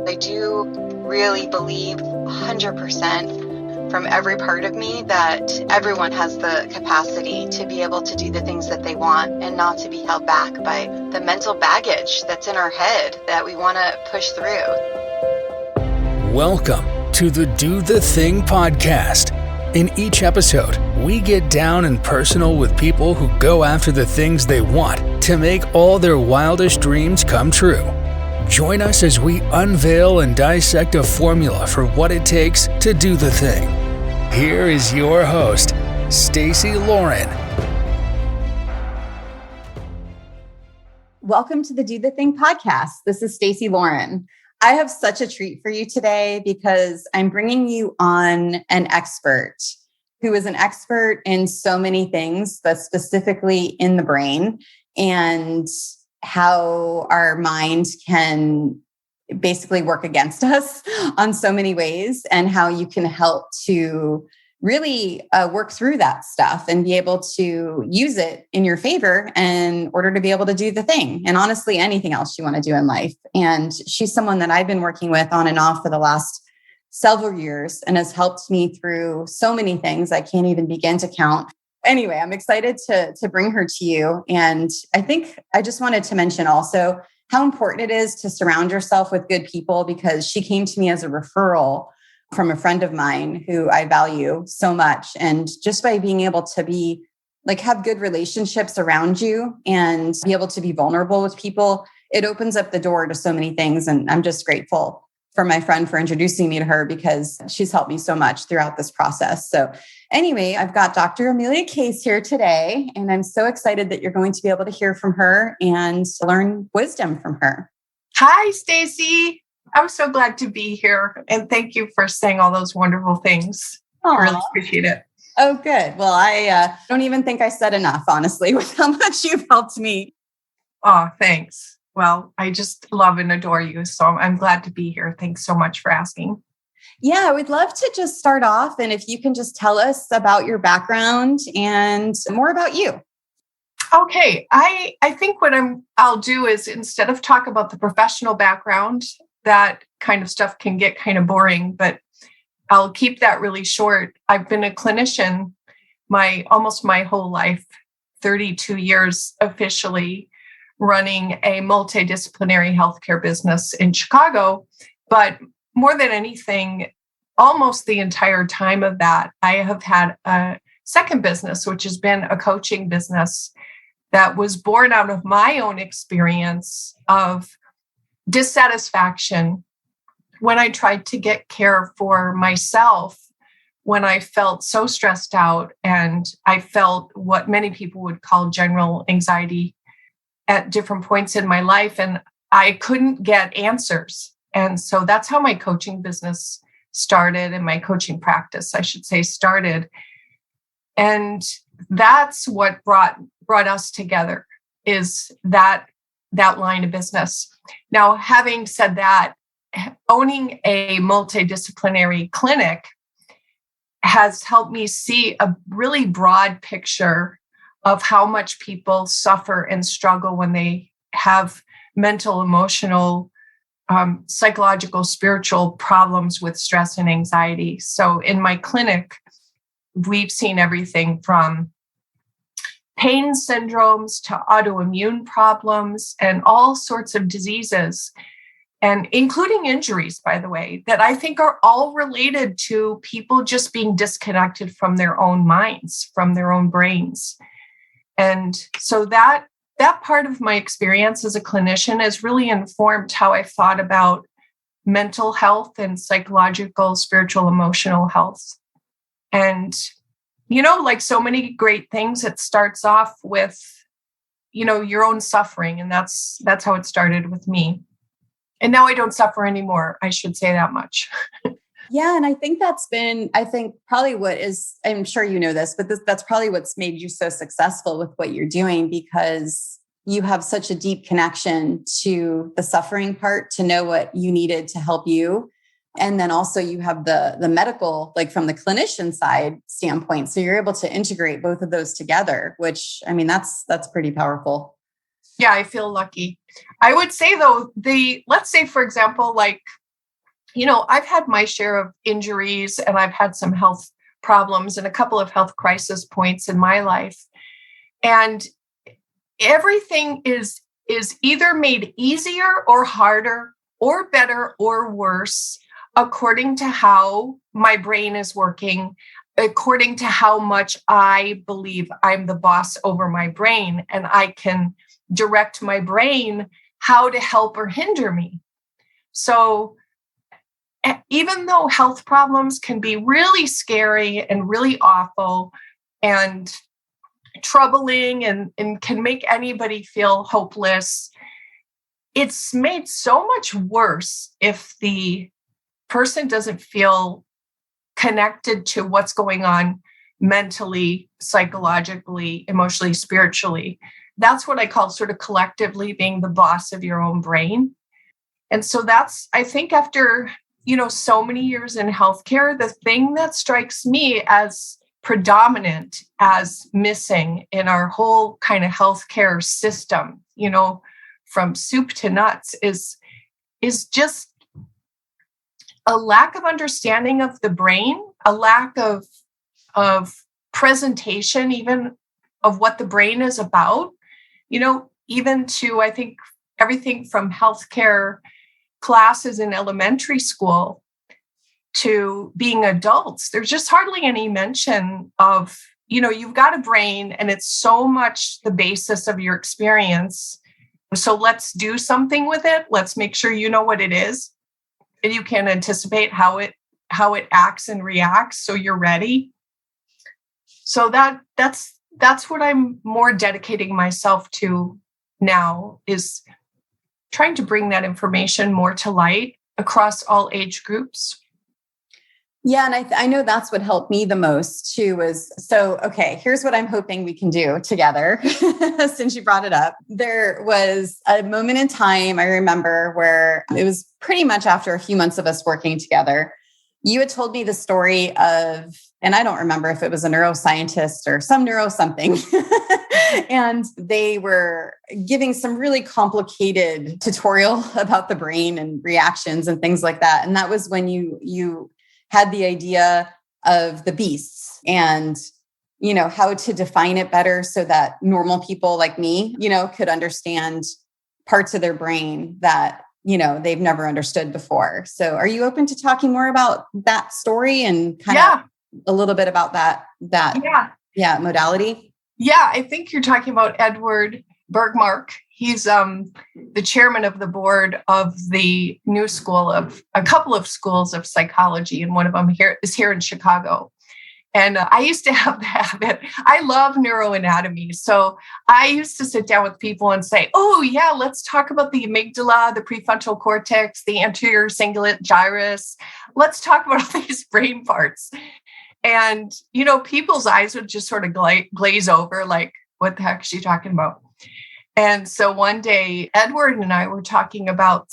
I do really believe 100% from every part of me that everyone has the capacity to be able to do the things that they want and not to be held back by the mental baggage that's in our head that we want to push through. Welcome to the Do the Thing podcast. In each episode, we get down and personal with people who go after the things they want to make all their wildest dreams come true. Join us as we unveil and dissect a formula for what it takes to do the thing. Here is your host, Stacey Lauren. Welcome to the Do the Thing podcast. This is Stacey Lauren. I have such a treat for you today because I'm bringing you on an expert who is an expert in so many things, but specifically in the brain and how our mind can basically work against us on so many ways, and how you can help to really work through that stuff and be able to use it in your favor in order to be able to do the thing. And honestly, anything else you want to do in life. And she's someone that I've been working with on and off for the last several years and has helped me through so many things I can't even begin to count. Anyway, I'm excited to bring her to you. And I think I just wanted to mention also how important it is to surround yourself with good people, because she came to me as a referral from a friend of mine who I value so much. And just by being able to have good relationships around you and be able to be vulnerable with people, it opens up the door to so many things. And I'm just grateful for my friend for introducing me to her, because she's helped me so much throughout this process. So anyway, I've got Dr. Amelia Case here today, and I'm so excited that you're going to be able to hear from her and learn wisdom from her. Hi, Stacey. I'm so glad to be here. And thank you for saying all those wonderful things. Aww. I really appreciate it. Oh, good. Well, I don't even think I said enough, honestly, with how much you've helped me. Oh, thanks. Well, I just love and adore you. So I'm glad to be here. Thanks so much for asking. Yeah, I would love to just start off. And if you can just tell us about your background and more about you. Okay. I think what I'll do is, instead of talk about the professional background, that kind of stuff can get kind of boring, but I'll keep that really short. I've been a clinician almost my whole life, 32 years officially, running a multidisciplinary healthcare business in Chicago. But more than anything, almost the entire time of that, I have had a second business, which has been a coaching business that was born out of my own experience of dissatisfaction when I tried to get care for myself, when I felt so stressed out and I felt what many people would call general anxiety at different points in my life, and I couldn't get answers. And so that's how my coaching business started, and my coaching practice, I should say, started. And that's what brought us together, is that line of business. Now, having said that, owning a multidisciplinary clinic has helped me see a really broad picture of how much people suffer and struggle when they have mental, emotional, psychological, spiritual problems with stress and anxiety. So in my clinic, we've seen everything from pain syndromes to autoimmune problems and all sorts of diseases, and including injuries, by the way, that I think are all related to people just being disconnected from their own minds, from their own brains. And so that part of my experience as a clinician has really informed how I thought about mental health and psychological, spiritual, emotional health. And, like so many great things, it starts off with, your own suffering. And that's how it started with me. And now I don't suffer anymore. I should say that much. Yeah. And I think probably what is, I'm sure you know this, but that's probably what's made you so successful with what you're doing, because you have such a deep connection to the suffering part to know what you needed to help you. And then also you have the medical, like from the clinician side standpoint. So you're able to integrate both of those together, which, I mean, that's pretty powerful. Yeah, I feel lucky. I would say though, let's say, for example, like I've had my share of injuries, and I've had some health problems and a couple of health crisis points in my life. And everything is either made easier or harder or better or worse according to how my brain is working, according to how much I believe I'm the boss over my brain, and I can direct my brain how to help or hinder me. So even though health problems can be really scary and really awful and troubling and can make anybody feel hopeless, it's made so much worse if the person doesn't feel connected to what's going on mentally, psychologically, emotionally, spiritually. That's what I call sort of collectively being the boss of your own brain. And so that's, I think, after so many years in healthcare, the thing that strikes me as predominant, as missing in our whole kind of healthcare system, from soup to nuts, is just a lack of understanding of the brain, a lack of presentation, even of what the brain is about, even to, I think, everything from healthcare classes in elementary school to being adults. There's just hardly any mention of, you've got a brain and it's so much the basis of your experience. So let's do something with it. Let's make sure you know what it is and you can anticipate how it acts and reacts so you're ready. So that's what I'm more dedicating myself to now, is trying to bring that information more to light across all age groups. Yeah. And I know that's what helped me the most too, okay, here's what I'm hoping we can do together. Since you brought it up, there was a moment in time I remember where it was pretty much after a few months of us working together. You had told me the story of, and I don't remember if it was a neuroscientist or some neuro something, and they were giving some really complicated tutorial about the brain and reactions and things like that. And that was when you had the idea of the beasts and, how to define it better so that normal people like me, could understand parts of their brain that they've never understood before. So are you open to talking more about that story and kind of a little bit about that modality? Yeah, I think you're talking about Edward Bergmark. He's the chairman of the board of the new school of a couple of schools of psychology. And one of them is here in Chicago. And I used to have the habit. I love neuroanatomy. So I used to sit down with people and say, oh, yeah, let's talk about the amygdala, the prefrontal cortex, the anterior cingulate gyrus. Let's talk about all these brain parts. And, people's eyes would just sort of glaze over, like, what the heck is she talking about? And so one day, Edward and I were talking about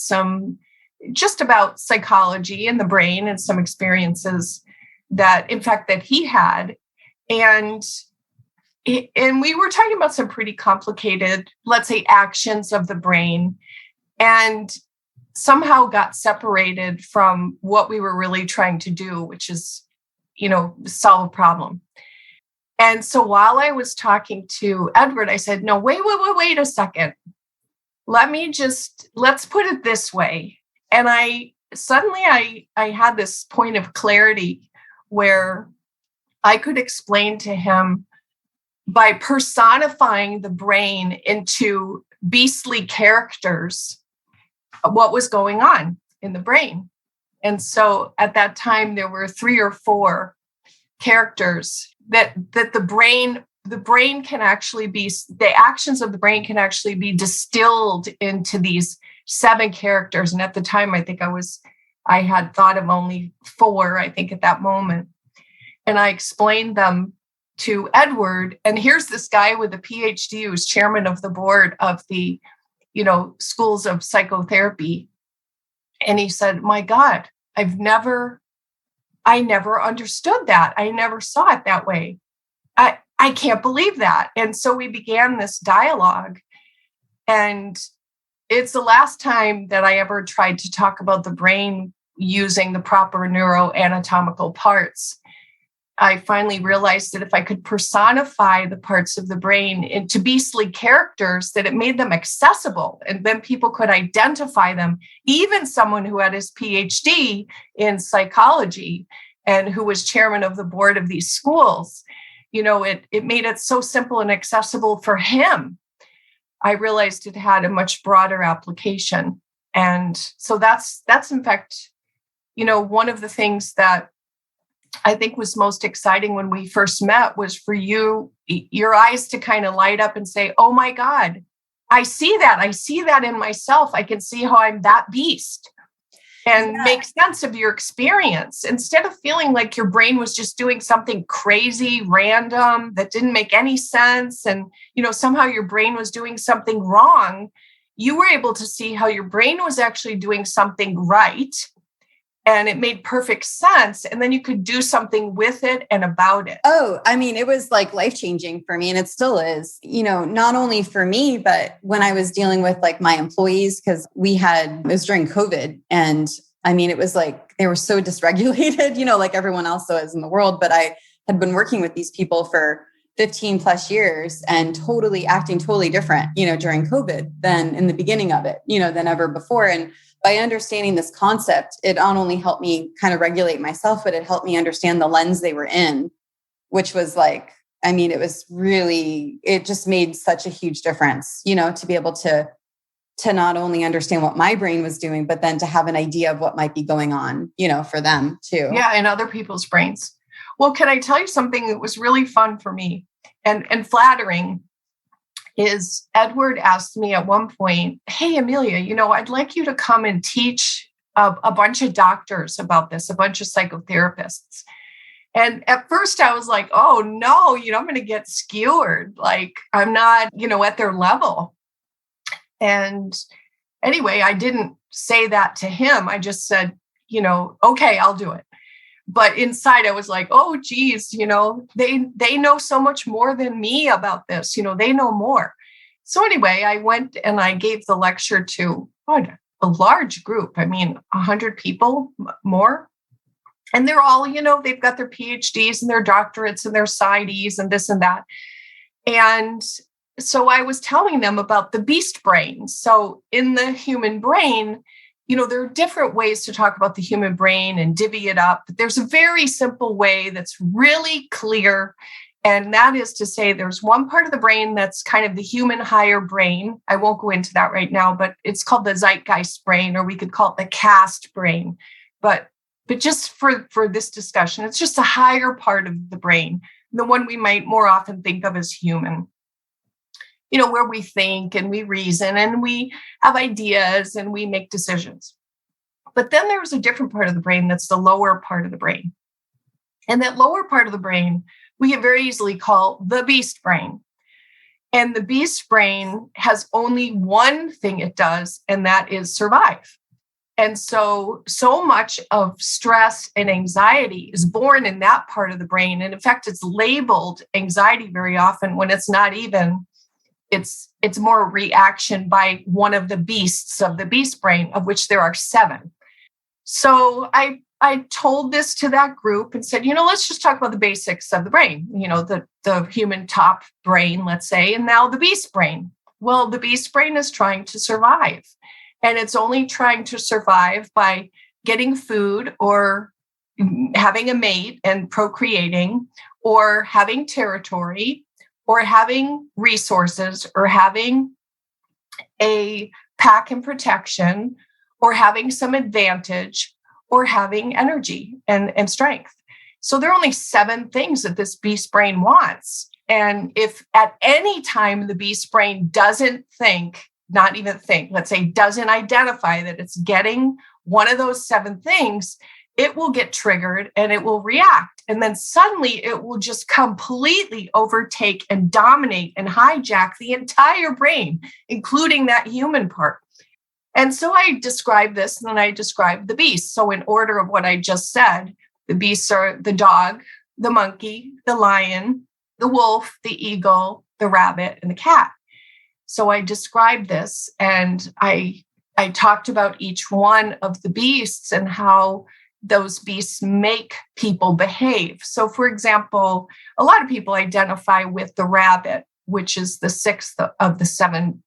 about psychology and the brain and some experiences that he had. And we were talking about some pretty complicated, let's say, actions of the brain, and somehow got separated from what we were really trying to do, which is, solve a problem. And so while I was talking to Edward, I said, no, wait a second. Let's put it this way. And I had this point of clarity where I could explain to him, by personifying the brain into beastly characters, what was going on in the brain. And so at that time, there were 3 or 4 characters that the brain can actually be, the actions of the brain can actually be distilled into these 7 characters. And at the time, I think I had thought of only 4, I think, at that moment. And I explained them to Edward. And here's this guy with a PhD who's chairman of the board of the, schools of psychotherapy. And he said, my God, I never understood that. I never saw it that way. I can't believe that. And so we began this dialogue. And it's the last time that I ever tried to talk about the brain using the proper neuroanatomical parts, I finally realized that if I could personify the parts of the brain into beastly characters, that it made them accessible, and then people could identify them. Even someone who had his PhD in psychology and who was chairman of the board of these schools, it made it so simple and accessible for him. I realized it had a much broader application. And so that's in fact, one of the things that I think was most exciting when we first met was for your eyes to kind of light up and say, oh my God, I see that in myself. I can see how I'm that beast, and make sense of your experience instead of feeling like your brain was just doing something crazy, random, that didn't make any sense. And, somehow your brain was doing something wrong. You were able to see how your brain was actually doing something right. And it made perfect sense. And then you could do something with it and about it. Oh, I mean, it was like life-changing for me. And it still is, not only for me, but when I was dealing with like my employees, because it was during COVID. And I mean, it was like, they were so dysregulated, like everyone else is in the world. But I had been working with these people for 15 plus years and acting totally different, during COVID than in the beginning of it, than ever before. And by understanding this concept, it not only helped me kind of regulate myself, but it helped me understand the lens they were in, which was like, I mean, it just made such a huge difference, to be able to not only understand what my brain was doing, but then to have an idea of what might be going on, for them too. Yeah, in other people's brains. Well, can I tell you something that was really fun for me and flattering? Is Edward asked me at one point, hey, Amelia, I'd like you to come and teach a bunch of doctors about this, a bunch of psychotherapists. And at first I was like, oh no, I'm going to get skewered. Like I'm not, at their level. And anyway, I didn't say that to him. I just said, okay, I'll do it. But inside I was like, oh, geez, they know so much more than me about this. They know more. So anyway, I went and I gave the lecture to a large group. I mean, 100 people more. And they're all, they've got their PhDs and their doctorates and their PsyDs and this and that. And so I was telling them about the beast brain. So in the human brain, there are different ways to talk about the human brain and divvy it up. But there's a very simple way that's really clear. And that is to say there's one part of the brain that's kind of the human higher brain. I won't go into that right now, but it's called the zeitgeist brain, or we could call it the caste brain. But just for this discussion, it's just a higher part of the brain, the one we might more often think of as human. Where we think and we reason and we have ideas and we make decisions. But then there's a different part of the brain that's the lower part of the brain. And that lower part of the brain, we can very easily call the beast brain. And the beast brain has only one thing it does, and that is survive. And so much of stress and anxiety is born in that part of the brain. And in fact, it's labeled anxiety very often when it's not even. It's more a reaction by one of the beasts of the beast brain, of which there are 7. So I told this to that group and said, let's just talk about the basics of the brain, the human top brain, let's say, and now the beast brain. Well, the beast brain is trying to survive, and it's only trying to survive by getting food or having a mate and procreating or having territory or having resources, or having a pack and protection, or having some advantage, or having energy and strength. So there are only 7 things that this beast brain wants. And if at any time the beast brain doesn't think, not even think, let's say doesn't identify that it's getting one of those 7 things, it will get triggered and it will react. And then suddenly it will just completely overtake and dominate and hijack the entire brain, including that human part. And so I described this, and then I described the beasts. So in order of what I just said, the beasts are the dog, the monkey, the lion, the wolf, the eagle, the rabbit, and the cat. So I described this, and I I talked about each one of the beasts and how those beasts make people behave. So, for example, a lot of people identify with the rabbit, which is the sixth of the seven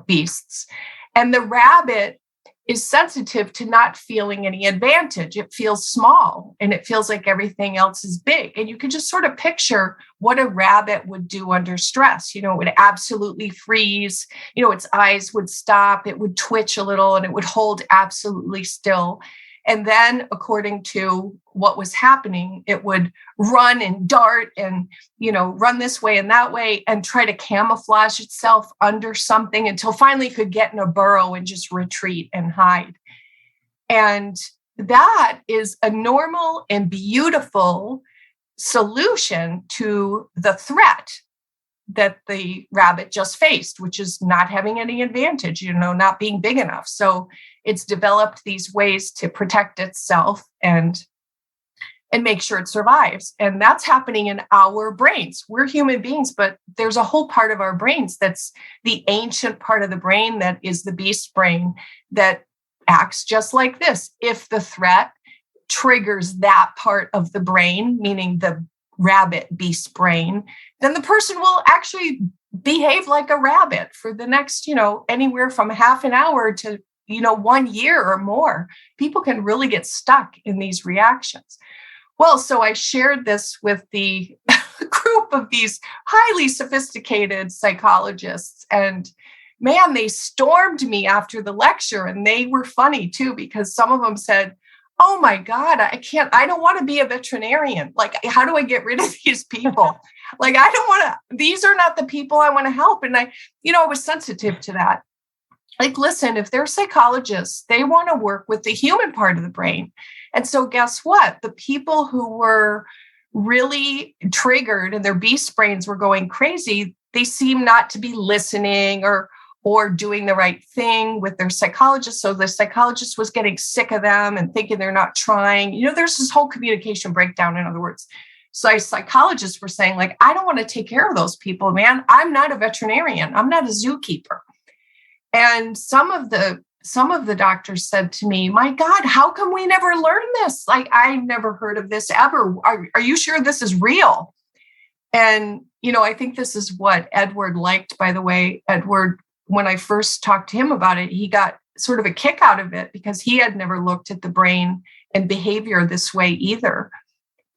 beasts. And the rabbit is sensitive to not feeling any advantage. It feels small and it feels like everything else is big. And you can just sort of picture what a rabbit would do under stress. It would absolutely freeze. Its eyes would stop. It would twitch a little and it would hold absolutely still. And then, according to what was happening, it would run and dart and, run this way and that way and try to camouflage itself under something until finally it could get in a burrow and just retreat and hide. And that is a normal and beautiful solution to the threat that the rabbit just faced, which is not having any advantage, not being big enough. So it's developed these ways to protect itself and make sure it survives. And that's happening in our brains. We're human beings, but there's a whole part of our brains that's the ancient part of the brain that is the beast brain that acts just like this. If the threat triggers that part of the brain, meaning the rabbit beast brain, then the person will actually behave like a rabbit for the next, anywhere from half an hour to, 1 year or more. People can really get stuck in these reactions. Well, so I shared this with the group of these highly sophisticated psychologists, and man, they stormed me after the lecture, and they were funny too, because some of them said, "Oh my God, I don't want to be a veterinarian. Like, how do I get rid of these people? Like, I don't want to, these are not the people I want to help." And I was sensitive to that. Like, listen, if they're psychologists, they want to work with the human part of the brain. And so guess what? The people who were really triggered and their beast brains were going crazy, they seem not to be listening or doing the right thing with their psychologist. So the psychologist was getting sick of them and thinking they're not trying. There's this whole communication breakdown, in other words. So psychologists were saying, like, I don't want to take care of those people, man. I'm not a veterinarian. I'm not a zookeeper. And some of the doctors said to me, "My God, how come we never learned this? Like, I've never heard of this ever. Are you sure this is real?" And, I think this is what Edward liked, by the way. Edward, when I first talked to him about it, he got sort of a kick out of it because he had never looked at the brain and behavior this way either.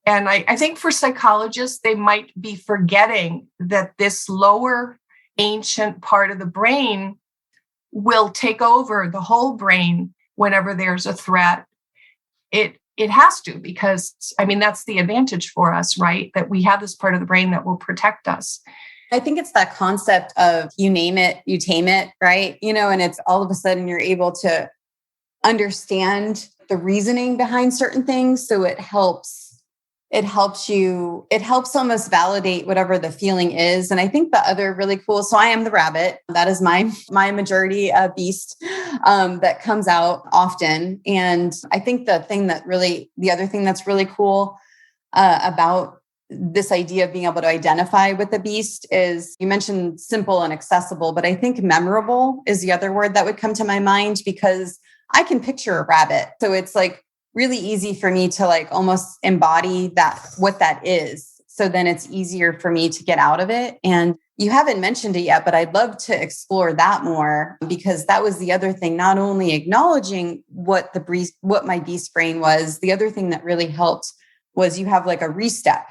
And I think for psychologists, they might be forgetting that this lower ancient part of the brain will take over the whole brain whenever there's a threat. It has to, because, that's the advantage for us, right? That we have this part of the brain that will protect us. I think it's that concept of you name it, you tame it, right? And it's all of a sudden you're able to understand the reasoning behind certain things. So it helps almost validate whatever the feeling is. And I think the other really cool, so I am the rabbit. That is my majority beast that comes out often. And I think the other thing that's really cool about this idea of being able to identify with the beast is, you mentioned simple and accessible, but I think memorable is the other word that would come to my mind, because I can picture a rabbit. So it's like really easy for me to like almost embody what that is. So then it's easier for me to get out of it. And you haven't mentioned it yet, but I'd love to explore that more, because that was the other thing, not only acknowledging what my beast brain was, the other thing that really helped was you have like a Restep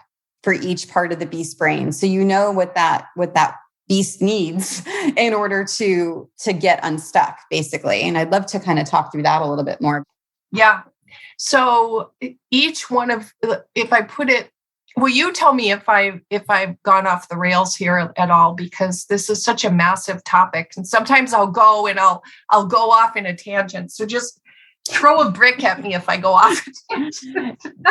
for each part of the beast brain. So what that beast needs in order to get unstuck, basically. And I'd love to kind of talk through that a little bit more. Yeah. So each one of, if I put it, will you tell me if I've gone off the rails here at all, because this is such a massive topic, and sometimes I'll go go off in a tangent. So just throw a brick at me if I go off.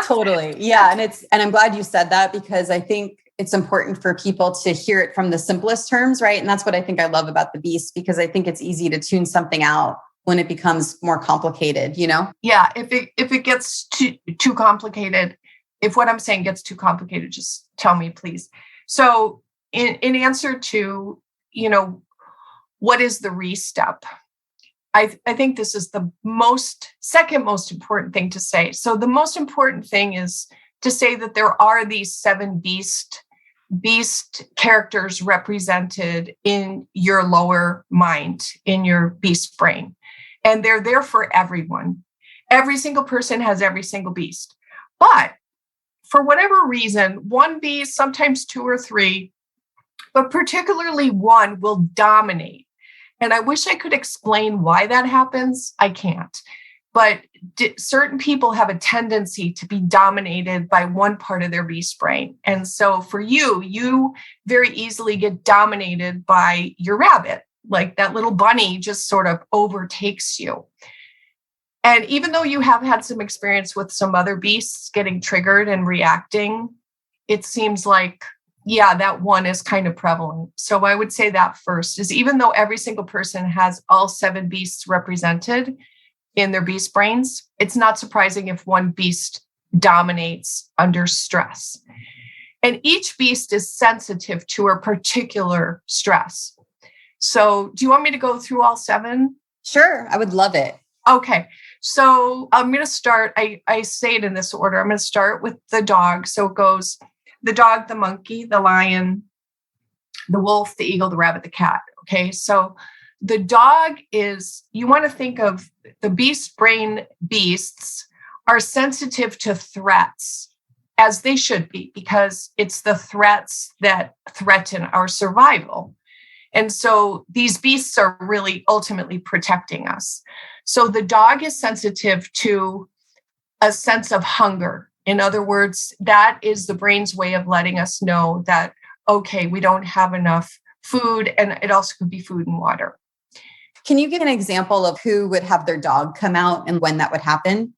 Totally. Yeah. And I'm glad you said that, because I think it's important for people to hear it from the simplest terms, right? And that's what I think I love about the beast, because I think it's easy to tune something out when it becomes more complicated, Yeah. If it gets too complicated, if what I'm saying gets too complicated, just tell me, please. So in answer to, what is the Restep? I think this is the second most important thing to say. So the most important thing is to say that there are these 7 beast characters represented in your lower mind, in your beast brain. And they're there for everyone. Every single person has every single beast. But for whatever reason, 1 beast, sometimes 2 or 3, but particularly 1 will dominate. And I wish I could explain why that happens. I can't. But certain people have a tendency to be dominated by one part of their beast brain. And so for you very easily get dominated by your rabbit. Like that little bunny just sort of overtakes you. And even though you have had some experience with some other beasts getting triggered and reacting, it seems like, yeah, that 1 is kind of prevalent. So I would say that first is, even though every single person has all 7 beasts represented in their beast brains, it's not surprising if 1 beast dominates under stress. And each beast is sensitive to a particular stress. So do you want me to go through all 7? Sure, I would love it. Okay. So I'm going to start, I say it in this order. I'm going to start with the dog. So it goes the dog, the monkey, the lion, the wolf, the eagle, the rabbit, the cat. Okay. So the dog is, you want to think of the beast brain beasts are sensitive to threats, as they should be, because it's the threats that threaten our survival. And so these beasts are really ultimately protecting us. So the dog is sensitive to a sense of hunger. In other words, that is the brain's way of letting us know that, okay, we don't have enough food, and it also could be food and water. Can you give an example of who would have their dog come out and when that would happen?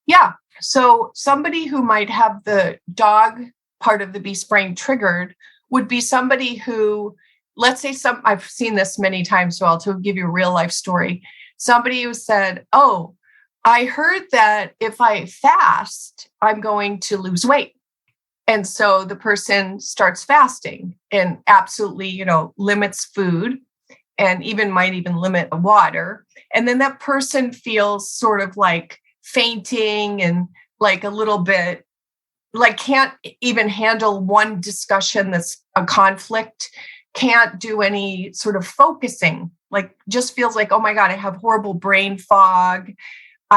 Yeah. So somebody who might have the dog part of the beast brain triggered would be somebody who, let's say I've seen this many times, so I'll give you a real life story. Somebody who said, oh, I heard that if I fast, I'm going to lose weight. And so the person starts fasting and absolutely, limits food and might even limit water. And then that person feels sort of like fainting and like a little bit like can't even handle one discussion that's a conflict, can't do any sort of focusing, like just feels like, oh my God, I have horrible brain fog.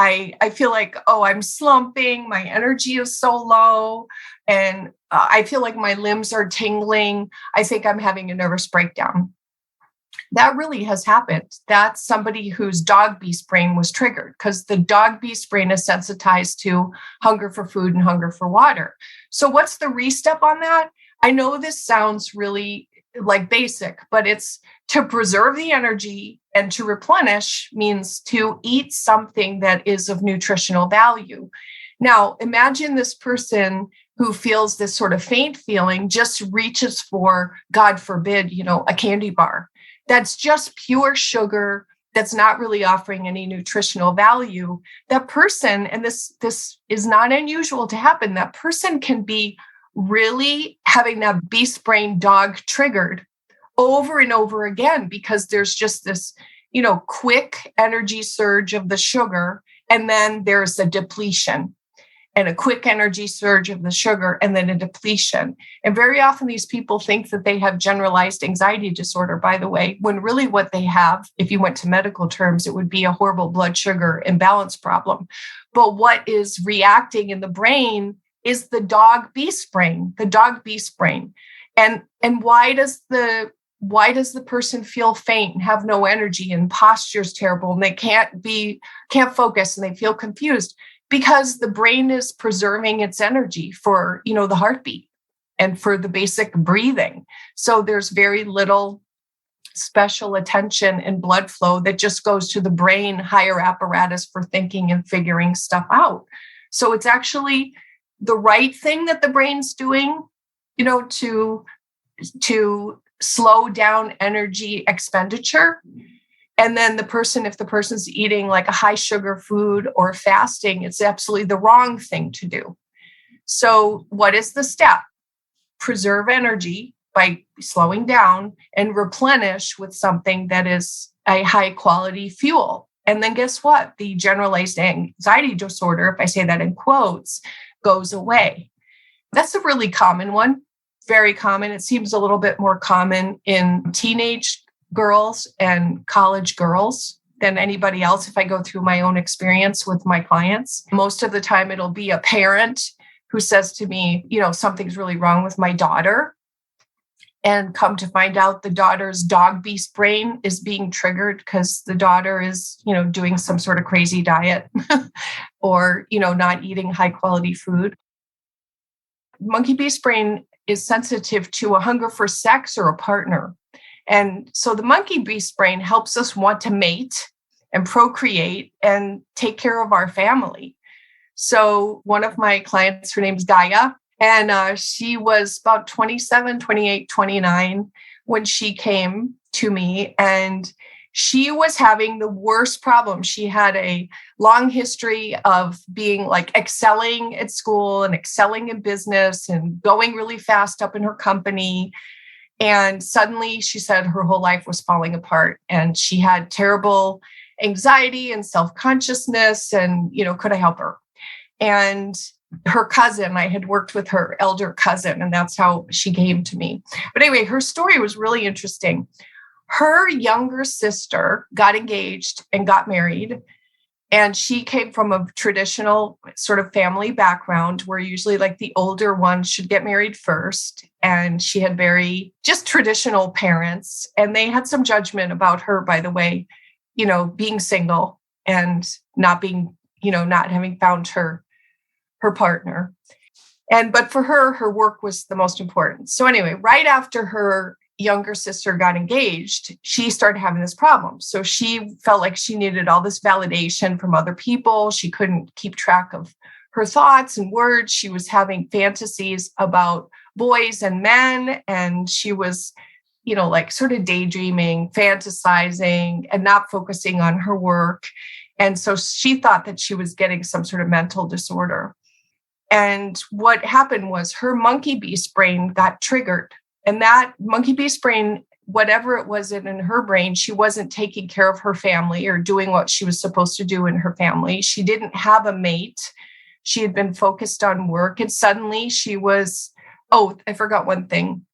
I feel like, oh, I'm slumping. My energy is so low. And I feel like my limbs are tingling. I think I'm having a nervous breakdown. That really has happened. That's somebody whose dog beast brain was triggered, because the dog beast brain is sensitized to hunger for food and hunger for water. So what's the restep on that? I know this sounds really like basic, but it's to preserve the energy and to replenish means to eat something that is of nutritional value. Now, imagine this person who feels this sort of faint feeling just reaches for, God forbid, a candy bar. That's just pure sugar. That's not really offering any nutritional value. That person, and this is not unusual to happen, that person can be really having that beast brain dog triggered over and over again, because there's just this, quick energy surge of the sugar. And then there's a depletion, and a quick energy surge of the sugar, and then a depletion. And very often these people think that they have generalized anxiety disorder, by the way, when really what they have, if you went to medical terms, it would be a horrible blood sugar imbalance problem. But what is reacting in the brain is the dog beast brain. And why does the person feel faint and have no energy and posture's terrible and they can't focus and they feel confused? Because the brain is preserving its energy for, the heartbeat and for the basic breathing. So there's very little special attention and blood flow that just goes to the brain higher apparatus for thinking and figuring stuff out. So it's actually the right thing that the brain's doing, to slow down energy expenditure. And then if the person's eating like a high sugar food or fasting, it's absolutely the wrong thing to do. So what is the step? Preserve energy by slowing down and replenish with something that is a high quality fuel. And then guess what? The generalized anxiety disorder, if I say that in quotes, goes away. That's a really common one, very common. It seems a little bit more common in teenage girls and college girls than anybody else. If I go through my own experience with my clients, most of the time it'll be a parent who says to me, something's really wrong with my daughter. And come to find out the daughter's dog beast brain is being triggered because the daughter is, doing some sort of crazy diet or, not eating high quality food. Monkey beast brain is sensitive to a hunger for sex or a partner. And so the monkey beast brain helps us want to mate and procreate and take care of our family. So one of my clients, her name's Gaia, and she was about 27, 28, 29 when she came to me, and she was having the worst problem. She had a long history of being like excelling at school and excelling in business and going really fast up in her company. And suddenly she said her whole life was falling apart, and she had terrible anxiety and self-consciousness, and, could I help her? And her cousin, I had worked with her elder cousin, and that's how she came to me. But anyway, her story was really interesting. Her younger sister got engaged and got married, and she came from a traditional sort of family background where usually like the older one should get married first. And she had very just traditional parents, and they had some judgment about her, by the way, being single and not being, not having found her partner. But for her work was the most important. So anyway, right after her younger sister got engaged, she started having this problem. So she felt like she needed all this validation from other people. She couldn't keep track of her thoughts and words. She was having fantasies about boys and men. And she was, like sort of daydreaming, fantasizing, and not focusing on her work. And so she thought that she was getting some sort of mental disorder. And what happened was her monkey beast brain got triggered. And that monkey beast brain, whatever it was in her brain, she wasn't taking care of her family or doing what she was supposed to do in her family. She didn't have a mate. She had been focused on work. And suddenly she was, I forgot one thing.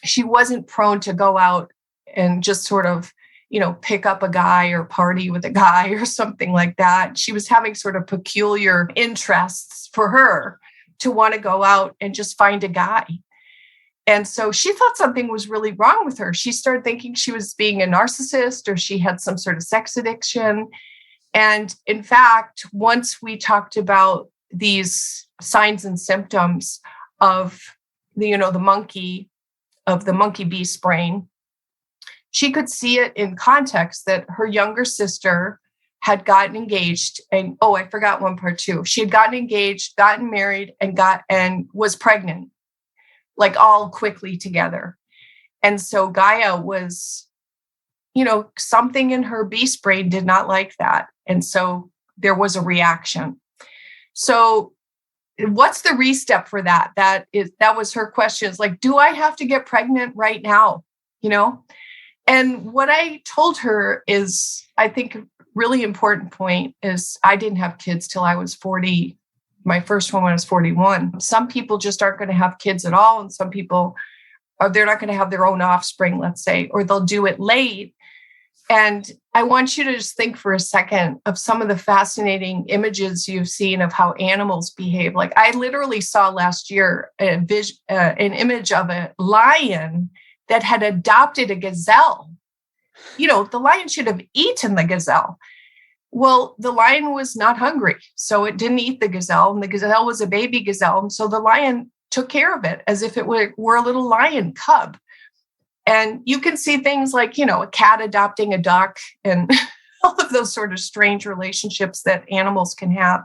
She wasn't prone to go out and just sort of, pick up a guy or party with a guy or something like that. She was having sort of peculiar interests for her to want to go out and just find a guy. And so she thought something was really wrong with her. She started thinking she was being a narcissist or she had some sort of sex addiction. And in fact, once we talked about these signs and symptoms of the monkey beast brain, she could see it in context that her younger sister had gotten engaged. And I forgot one part too. She had gotten engaged, gotten married, and was pregnant, like all quickly together. And so Gaia was, something in her beast brain did not like that. And so there was a reaction. So what's the restep for that? That was her question. It's like, do I have to get pregnant right now? And what I told her is, I think a really important point is I didn't have kids till I was 40. My first one when I was 41. Some people just aren't going to have kids at all. And some people they're not going to have their own offspring, let's say, or they'll do it late. And I want you to just think for a second of some of the fascinating images you've seen of how animals behave. Like I literally saw last year an image of a lion that had adopted a gazelle. The lion should have eaten the gazelle. Well, the lion was not hungry, so it didn't eat the gazelle, and the gazelle was a baby gazelle. And so the lion took care of it as if it were a little lion cub. And you can see things like, a cat adopting a duck and all of those sort of strange relationships that animals can have.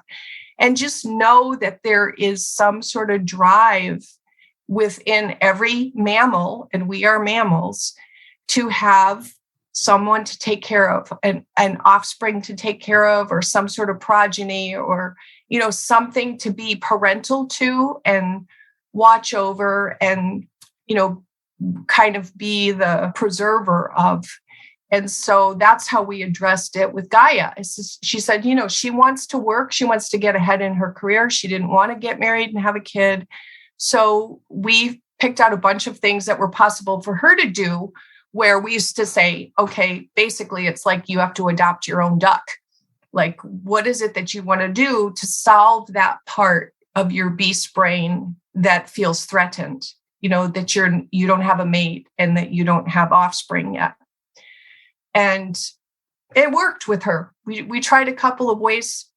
And just know that there is some sort of drive within every mammal, and we are mammals, to have someone to take care of, an offspring to take care of, or some sort of progeny, or, something to be parental to and watch over and, kind of be the preserver of. And so that's how we addressed it with Gaia. She said, she wants to work. She wants to get ahead in her career. She didn't want to get married and have a kid. So we picked out a bunch of things that were possible for her to do, where we used to say, okay, basically it's like you have to adopt your own duck. Like, what is it that you want to do to solve that part of your beast brain that feels threatened, that you don't have a mate and that you don't have offspring yet. And it worked with her. We tried a couple of ways,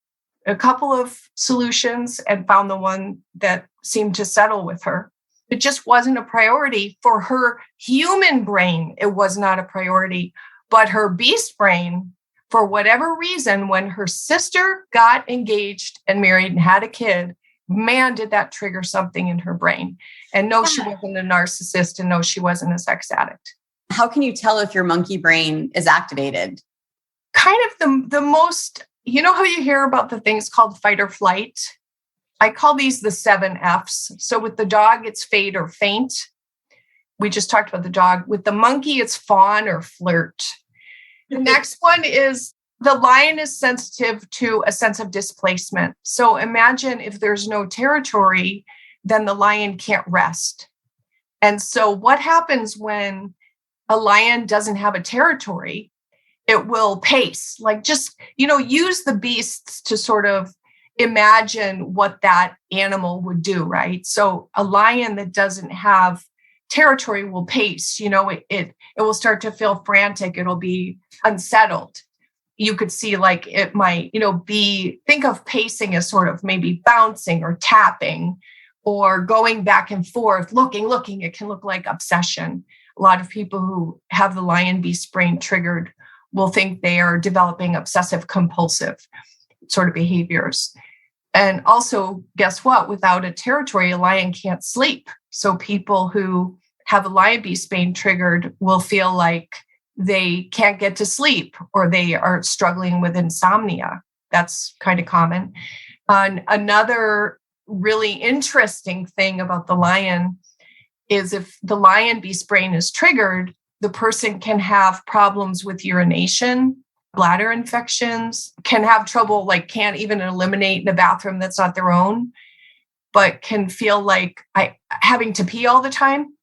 a couple of solutions, and found the one that seemed to settle with her. It just wasn't a priority for her human brain. It was not a priority, but her beast brain, for whatever reason, when her sister got engaged and married and had a kid, man, did that trigger something in her brain. And no, she wasn't a narcissist, and no, she wasn't a sex addict. How can you tell if your monkey brain is activated? Kind of the most, how you hear about the things called fight or flight? I call these the 7 Fs. So with the dog, it's fade or faint. We just talked about the dog. With the monkey, it's fawn or flirt. The next one is the lion is sensitive to a sense of displacement. So imagine if there's no territory, then the lion can't rest. And so what happens when a lion doesn't have a territory? It will pace, like just, use the beasts to sort of imagine what that animal would do, right? So a lion that doesn't have territory will pace, it will start to feel frantic. It'll be unsettled. You could see like it might, think of pacing as sort of maybe bouncing or tapping or going back and forth, looking. It can look like obsession. A lot of people who have the lion beast brain triggered will think they are developing obsessive compulsive sort of behaviors. And also, guess what? Without a territory, a lion can't sleep. So people who have a lion beast brain triggered will feel like they can't get to sleep, or they are struggling with insomnia. That's kind of common. Another really interesting thing about the lion is if the lion beast brain is triggered, the person can have problems with urination, bladder infections, can have trouble, like can't even eliminate in a bathroom that's not their own, but can feel like having to pee all the time,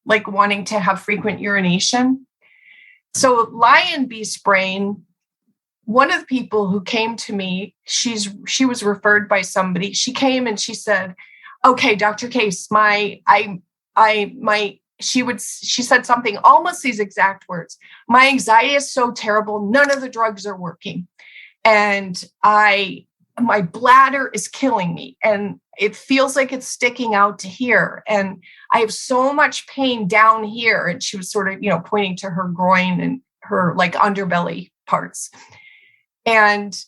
like wanting to have frequent urination. So lion beast brain, one of the people who came to me, she was referred by somebody. She came and she said, okay, Dr. Case, she said something, almost these exact words. My anxiety is so terrible. None of the drugs are working. And my bladder is killing me. And it feels like it's sticking out to here. And I have so much pain down here. And she was sort of, pointing to her groin and her like underbelly parts. And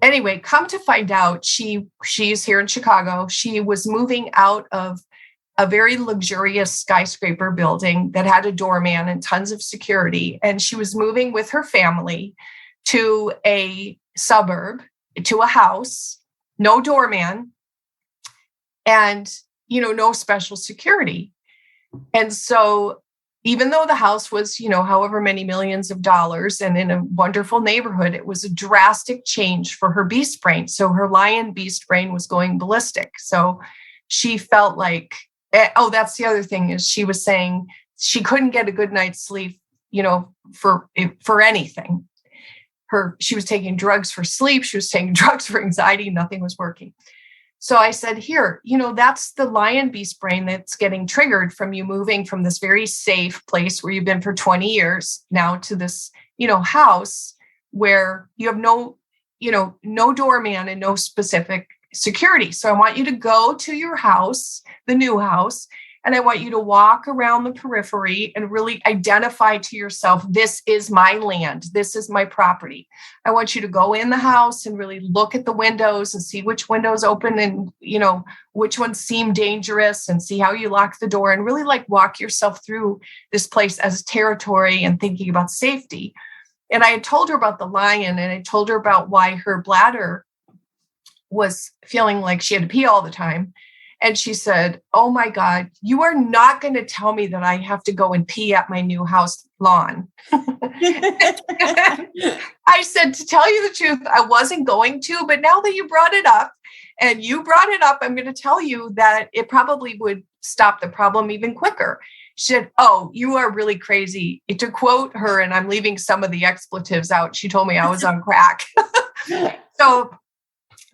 anyway, come to find out, she's here in Chicago. She was moving out of a very luxurious skyscraper building that had a doorman and tons of security. And she was moving with her family to a suburb, to a house, no doorman, and, no special security. And so even though the house was, however many millions of dollars and in a wonderful neighborhood, it was a drastic change for her beast brain. So her lion beast brain was going ballistic. So she felt like, that's the other thing, is she was saying she couldn't get a good night's sleep, for anything. She was taking drugs for sleep. She was taking drugs for anxiety. Nothing was working. So I said, here, that's the lion beast brain that's getting triggered from you moving from this very safe place where you've been for 20 years now to this, house where you have no doorman and no specific security. So I want you to go to your house, the new house, and I want you to walk around the periphery and really identify to yourself, this is my land. This is my property. I want you to go in the house and really look at the windows and see which windows open and, which ones seem dangerous, and see how you lock the door, and really like walk yourself through this place as territory and thinking about safety. And I had told her about the lion, and I told her about why her bladder was feeling like she had to pee all the time. And she said, "Oh my God, you are not going to tell me that I have to go and pee at my new house lawn." I said, "To tell you the truth, I wasn't going to, but now that you brought it up, I'm going to tell you that it probably would stop the problem even quicker." She said, "Oh, you are really crazy." To quote her, and I'm leaving some of the expletives out, she told me I was on crack.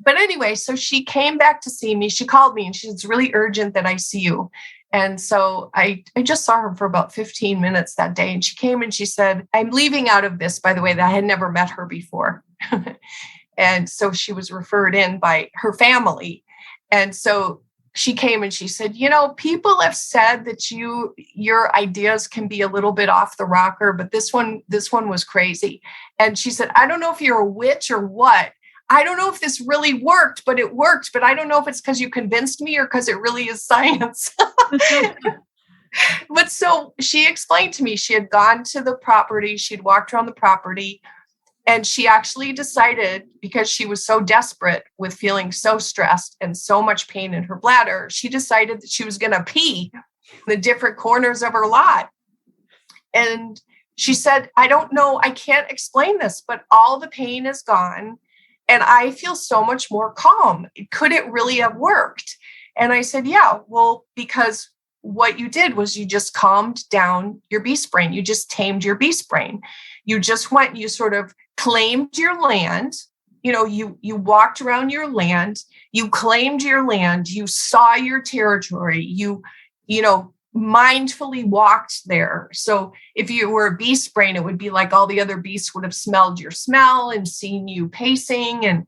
But anyway, so she came back to see me. She called me and she said, "It's really urgent that I see you." And so I just saw her for about 15 minutes that day. And she came and she said, I'm leaving out of this, by the way, that I had never met her before. And so she was referred in by her family. And so she came and she said, people have said that your ideas can be a little bit off the rocker, but this one was crazy. And she said, "I don't know if you're a witch or what. I don't know if this really worked, but it worked. But I don't know if it's because you convinced me or because it really is science." But so she explained to me, she had gone to the property, she'd walked around the property, and she actually decided, because she was so desperate with feeling so stressed and so much pain in her bladder, she decided that she was going to pee in the different corners of her lot. And she said, "I don't know, I can't explain this, but all the pain is gone. And I feel so much more calm. Could it really have worked?" And I said, "Yeah, well, because what you did was you just calmed down your beast brain. You just tamed your beast brain. You just went, you sort of claimed your land. You walked around your land. You claimed your land. You saw your territory. You mindfully walked there. So if you were a beast brain, it would be like all the other beasts would have smelled your smell and seen you pacing and,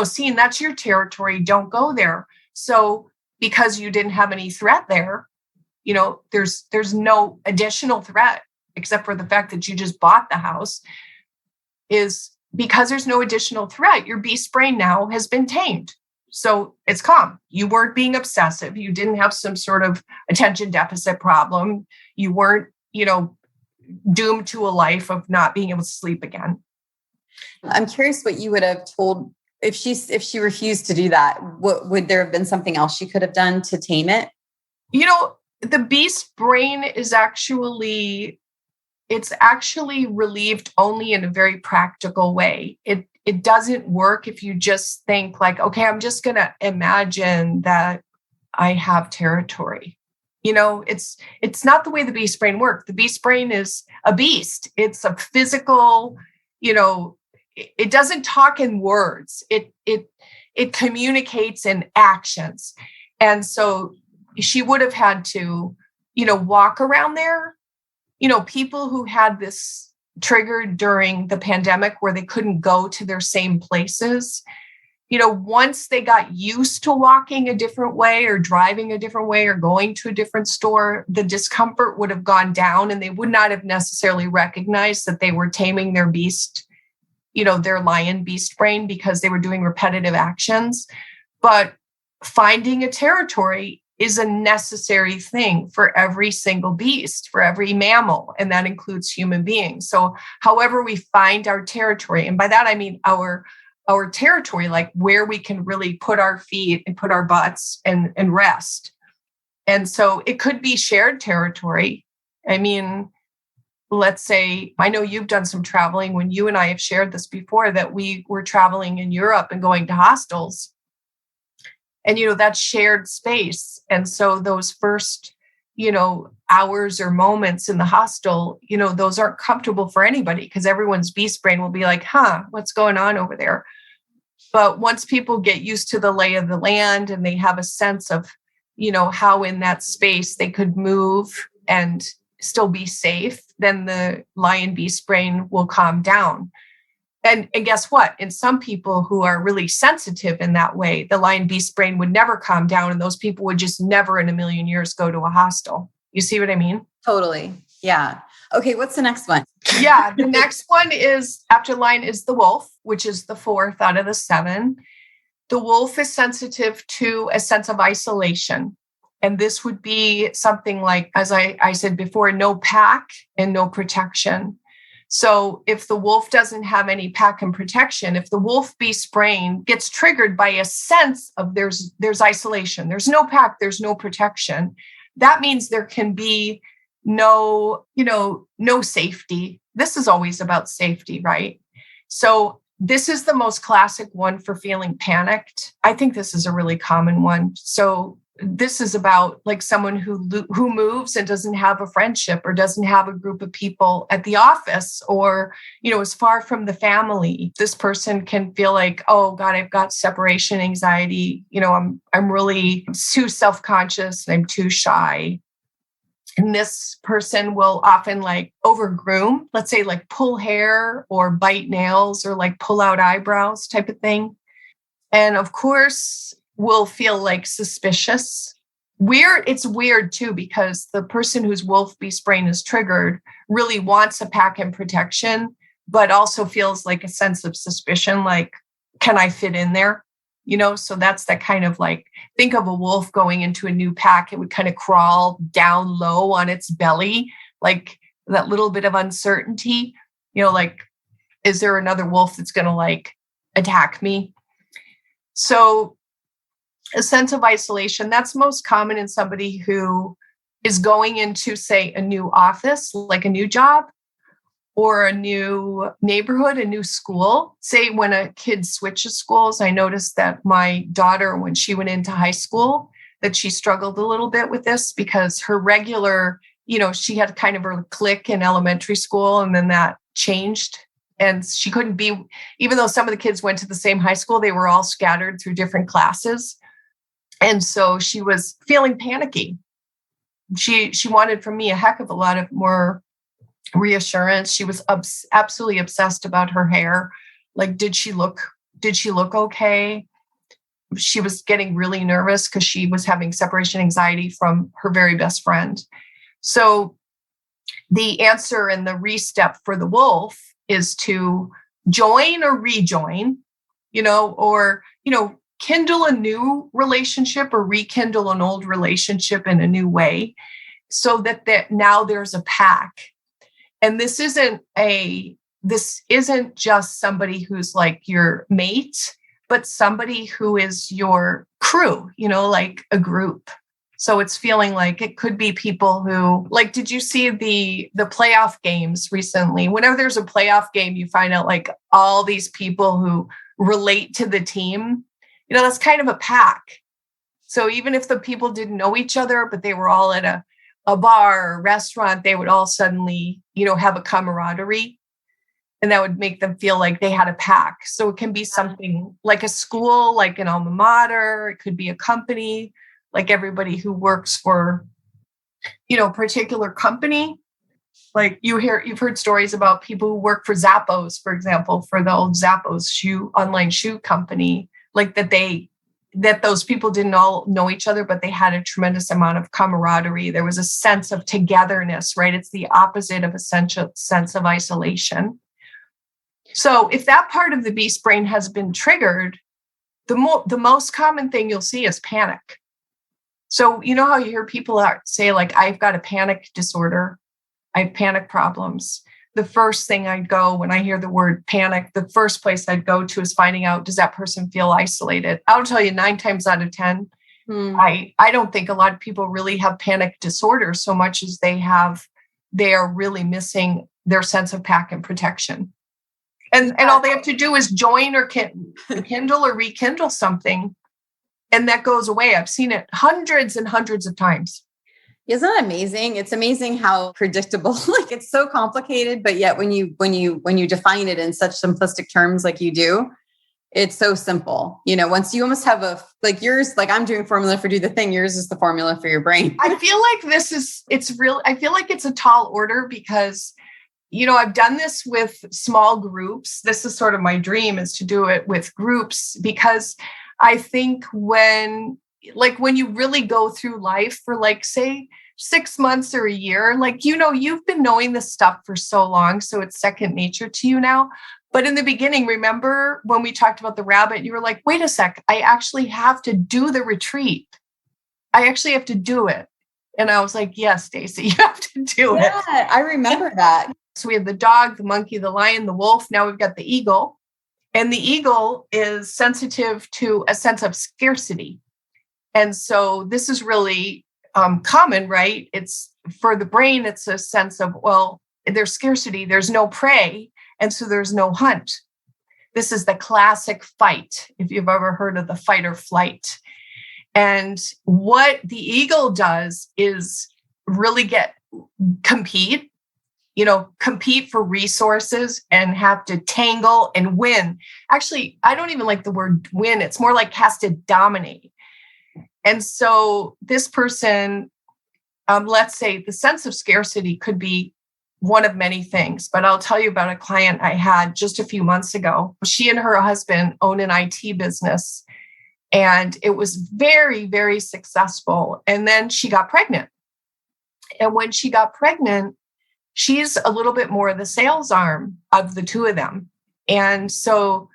seeing that's your territory. Don't go there." So because you didn't have any threat there, there's no additional threat except for the fact that you just bought the house. Is because there's no additional threat, your beast brain now has been tamed. So it's calm. You weren't being obsessive. You didn't have some sort of attention deficit problem. You weren't, doomed to a life of not being able to sleep again. I'm curious what you would have told if she refused to do that. What would there have been something else she could have done to tame it? The beast brain is actually relieved only in a very practical way. It doesn't work if you just think like, okay, I'm just going to imagine that I have territory. It's not the way the beast brain works. The beast brain is a beast. It's a physical, it doesn't talk in words. It communicates in actions. And so she would have had to, walk around there. People who had this triggered during the pandemic where they couldn't go to their same places, once they got used to walking a different way or driving a different way or going to a different store, the discomfort would have gone down and they would not have necessarily recognized that they were taming their beast, their lion beast brain, because they were doing repetitive actions. But finding a territory is a necessary thing for every single beast, for every mammal, and that includes human beings. So however we find our territory, and by that I mean our territory, like where we can really put our feet and put our butts and rest. And so it could be shared territory. I mean, let's say, I know you've done some traveling when you and I have shared this before, that we were traveling in Europe and going to hostels. And, that's shared space. And so those first, hours or moments in the hostel, those aren't comfortable for anybody because everyone's beast brain will be like, what's going on over there? But once people get used to the lay of the land and they have a sense of, how in that space they could move and still be safe, then the lion beast brain will calm down. And guess what? In some people who are really sensitive in that way, the lion beast brain would never calm down. And those people would just never in a million years go to a hostel. You see what I mean? Totally. Yeah. Okay. What's the next one? Yeah. The next one is after lion is the wolf, which is the fourth out of the 7. The wolf is sensitive to a sense of isolation. And this would be something like, as I said before, no pack and no protection. So if the wolf doesn't have any pack and protection, if the wolf beast brain gets triggered by a sense of there's isolation, there's no pack, there's no protection, that means there can be no safety. This is always about safety, right? So this is the most classic one for feeling panicked. I think this is a really common one. So this is about like someone who moves and doesn't have a friendship or doesn't have a group of people at the office, or, is far from the family. This person can feel like, oh God, I've got separation anxiety. I'm really too self-conscious and I'm too shy. And this person will often like overgroom, let's say like pull hair or bite nails or like pull out eyebrows type of thing. And of course, will feel like suspicious. It's weird too, because the person whose wolf beast brain is triggered really wants a pack and protection, but also feels like a sense of suspicion, like, can I fit in there? So that's that kind of like, think of a wolf going into a new pack. It would kind of crawl down low on its belly, like that little bit of uncertainty, like, is there another wolf that's going to like attack me? So a sense of isolation, that's most common in somebody who is going into, say, a new office, like a new job, or a new neighborhood, a new school. Say when a kid switches schools, I noticed that my daughter, when she went into high school, that she struggled a little bit with this because her regular, she had kind of her clique in elementary school, and then that changed. And she couldn't be, even though some of the kids went to the same high school, they were all scattered through different classes. And so she was feeling panicky. She wanted from me a heck of a lot of more reassurance. She was absolutely obsessed about her hair. Like, did she look okay? She was getting really nervous because she was having separation anxiety from her very best friend. So the answer in the Restep for the wolf is to join or rejoin, or, kindle a new relationship or rekindle an old relationship in a new way, so that now there's a pack. And this isn't just somebody who's like your mate, but somebody who is your crew, like a group. So it's feeling like it could be people who, like, did you see the playoff games recently? Whenever there's a playoff game, you find out like all these people who relate to the team. That's kind of a pack. So even if the people didn't know each other, but they were all at a bar or restaurant, they would all suddenly, have a camaraderie, and that would make them feel like they had a pack. So it can be something like a school, like an alma mater. It could be a company, like everybody who works for, particular company. Like you've heard stories about people who work for Zappos, for example, for the old Zappos online shoe company, like that those people didn't all know each other, but they had a tremendous amount of camaraderie. There was a sense of togetherness, right? It's the opposite of a sense of isolation. So if that part of the beast brain has been triggered, the most common thing you'll see is panic. So how you hear people say like, I've got a panic disorder, I have panic problems. The first thing I'd go when I hear the word panic, the first place I'd go to is finding out, does that person feel isolated? I'll tell you 9 times out of 10, I don't think a lot of people really have panic disorder so much as they are really missing their sense of pack and protection. And all they have to do is join or kindle or rekindle something, and that goes away. I've seen it hundreds and hundreds of times. Isn't that amazing? It's amazing how predictable, like it's so complicated, but yet when you define it in such simplistic terms like you do, it's so simple. Once you almost have like yours, like I'm doing formula for do the thing, yours is the formula for your brain. I feel like I feel like it's a tall order because, I've done this with small groups. This is sort of my dream, is to do it with groups, because I think when you really go through life for like, say, 6 months or a year, like, you've been knowing this stuff for so long, so it's second nature to you now. But in the beginning, remember when we talked about the rabbit, you were like, wait a sec, I actually have to do the retreat. I actually have to do it. And I was like, yes, Stacey, you have to do it. Yeah, I remember that. So we have the dog, the monkey, the lion, the wolf. Now we've got the eagle. And the eagle is sensitive to a sense of scarcity. And so this is really common, right? It's for the brain, it's a sense of, well, there's scarcity, there's no prey, and so there's no hunt. This is the classic fight, if you've ever heard of the fight or flight. And what the eagle does is really compete for resources and have to tangle and win. Actually, I don't even like the word win. It's more like has to dominate. And so this person, let's say the sense of scarcity could be one of many things, but I'll tell you about a client I had just a few months ago. She and her husband own an IT business, and it was very, very successful. And then she got pregnant. And when she got pregnant, she's a little bit more the sales arm of the two of them. And so,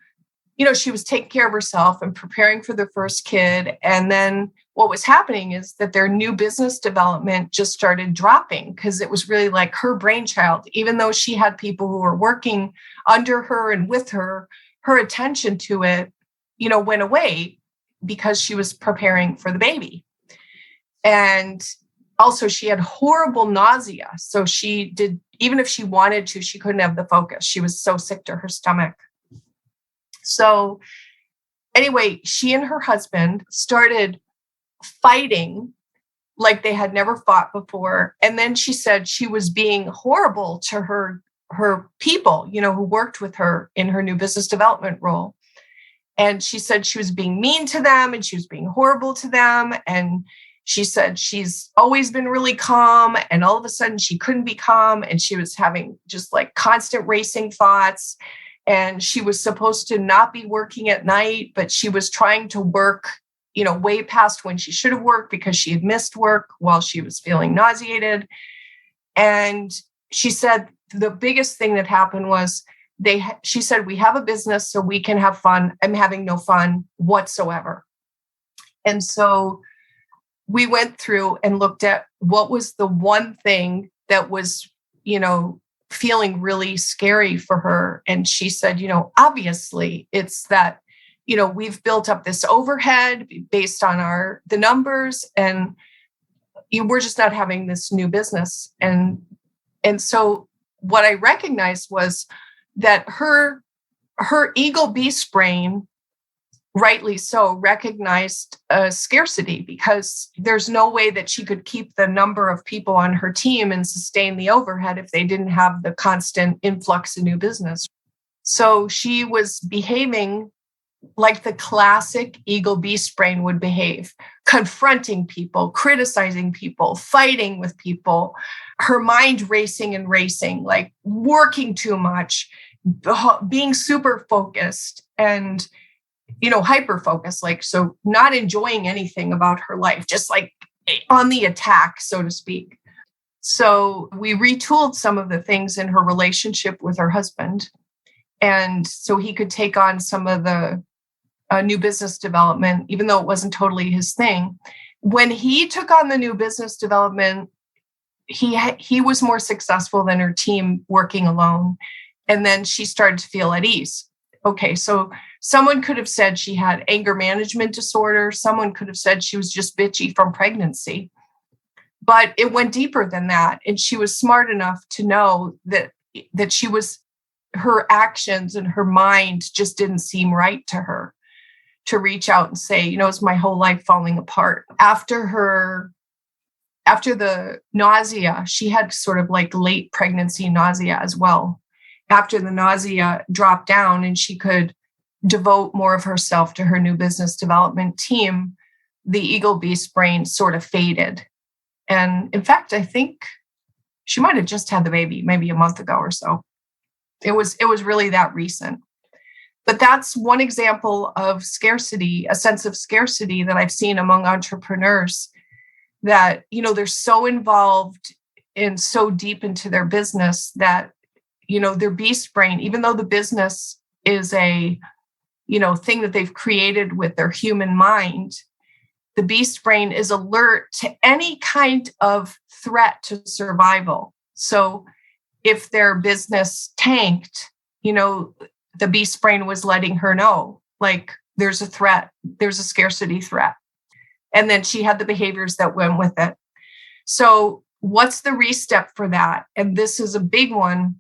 she was taking care of herself and preparing for their first kid. And then what was happening is that their new business development just started dropping because it was really like her brainchild. Even though she had people who were working under her and with her, her attention to it, went away because she was preparing for the baby. And also she had horrible nausea. So even if she wanted to, she couldn't have the focus. She was so sick to her stomach. So anyway, she and her husband started fighting like they had never fought before. And then she said she was being horrible to her people, who worked with her in her new business development role. And she said she was being mean to them and she was being horrible to them. And she said she's always been really calm. And all of a sudden she couldn't be calm. And she was having just like constant racing thoughts. And she was supposed to not be working at night, but she was trying to work, way past when she should have worked because she had missed work while she was feeling nauseated. And she said the biggest thing that happened was she said, we have a business so we can have fun. I'm having no fun whatsoever. And so we went through and looked at what was the one thing that was, feeling really scary for her. And she said, obviously it's that, we've built up this overhead based on the numbers, and we're just not having this new business. And so what I recognized was that her eagle beast brain, rightly so, recognized a scarcity because there's no way that she could keep the number of people on her team and sustain the overhead if they didn't have the constant influx of new business. So she was behaving like the classic eagle beast brain would behave, confronting people, criticizing people, fighting with people, her mind racing and racing, like working too much, being super focused and hyper focused, like, so not enjoying anything about her life, just like on the attack, so to speak. So we retooled some of the things in her relationship with her husband. And so he could take on some of the new business development, even though it wasn't totally his thing. When he took on the new business development, he was more successful than her team working alone. And then she started to feel at ease. Okay, so someone could have said she had anger management disorder. Someone could have said she was just bitchy from pregnancy. But it went deeper than that. And she was smart enough to know that her actions and her mind just didn't seem right to her, to reach out and say, it's my whole life falling apart. After the nausea, she had sort of like late pregnancy nausea as well. After the nausea dropped down and she could devote more of herself to her new business development team, the eagle beast brain sort of faded. And in fact, I think she might have just had the baby maybe a month ago or so. It was really that recent. But that's one example of scarcity, a sense of scarcity that I've seen among entrepreneurs, that, they're so involved and so deep into their business that, their beast brain, even though the business is a, thing that they've created with their human mind, the beast brain is alert to any kind of threat to survival. So if their business tanked, the beast brain was letting her know, like, there's a threat, there's a scarcity threat. And then she had the behaviors that went with it. So what's the restep for that? And this is a big one.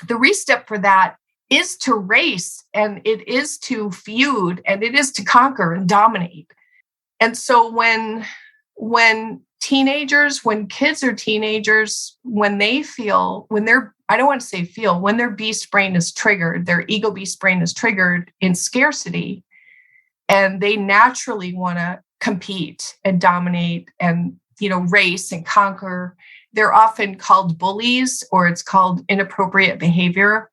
The restep for that is to race, and it is to feud, and it is to conquer and dominate. And so when kids are teenagers, when their beast brain is triggered, their ego beast brain is triggered in scarcity, and they naturally want to compete and dominate and, race and conquer. They're often called bullies, or it's called inappropriate behavior.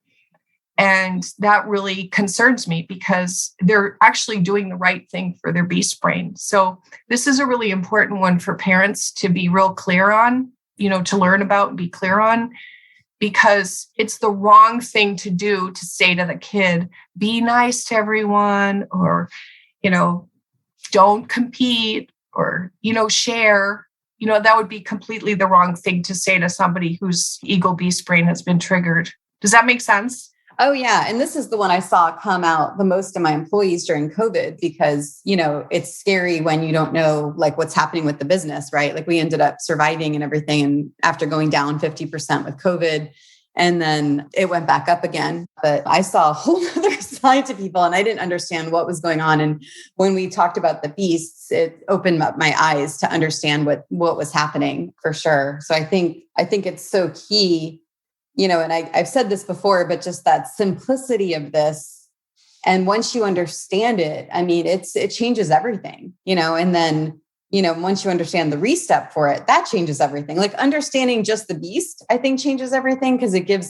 And that really concerns me because they're actually doing the right thing for their beast brain. So this is a really important one for parents to be real clear on, to learn about and be clear on, because it's the wrong thing to do to say to the kid, be nice to everyone, or, don't compete, or, share. That would be completely the wrong thing to say to somebody whose ego beast brain has been triggered. Does that make sense? Oh, yeah. And this is the one I saw come out the most in my employees during COVID, because, it's scary when you don't know like what's happening with the business, right? Like we ended up surviving and everything. And after going down 50% with COVID, and then it went back up again. But I saw a whole other side to people and I didn't understand what was going on. And when we talked about the beasts, it opened up my eyes to understand what was happening for sure. So I think it's so key, and I've said this before, but just that simplicity of this. And once you understand it, I mean, it changes everything, and then, once you understand the restep for it, that changes everything. Like understanding just the beast, I think changes everything, because it gives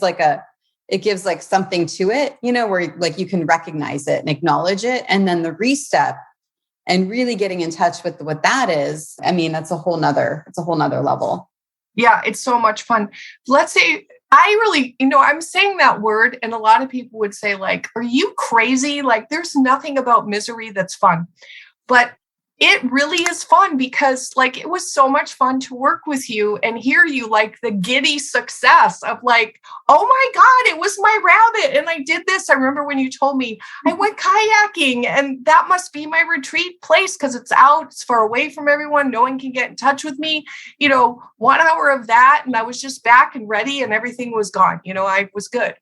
something to it, where like you can recognize it and acknowledge it. And then the restep and really getting in touch with what that is. I mean, it's a whole nother level. Yeah. It's so much fun. Let's say I really, I'm saying that word and a lot of people would say like, are you crazy? Like there's nothing about misery that's fun, but it really is fun because like, it was so much fun to work with you and hear you like the giddy success of like, oh my God, it was my rabbit. And I did this. I remember when you told me I went kayaking and that must be my retreat place because it's out, it's far away from everyone. No one can get in touch with me, 1 hour of that. And I was just back and ready and everything was gone. I was good.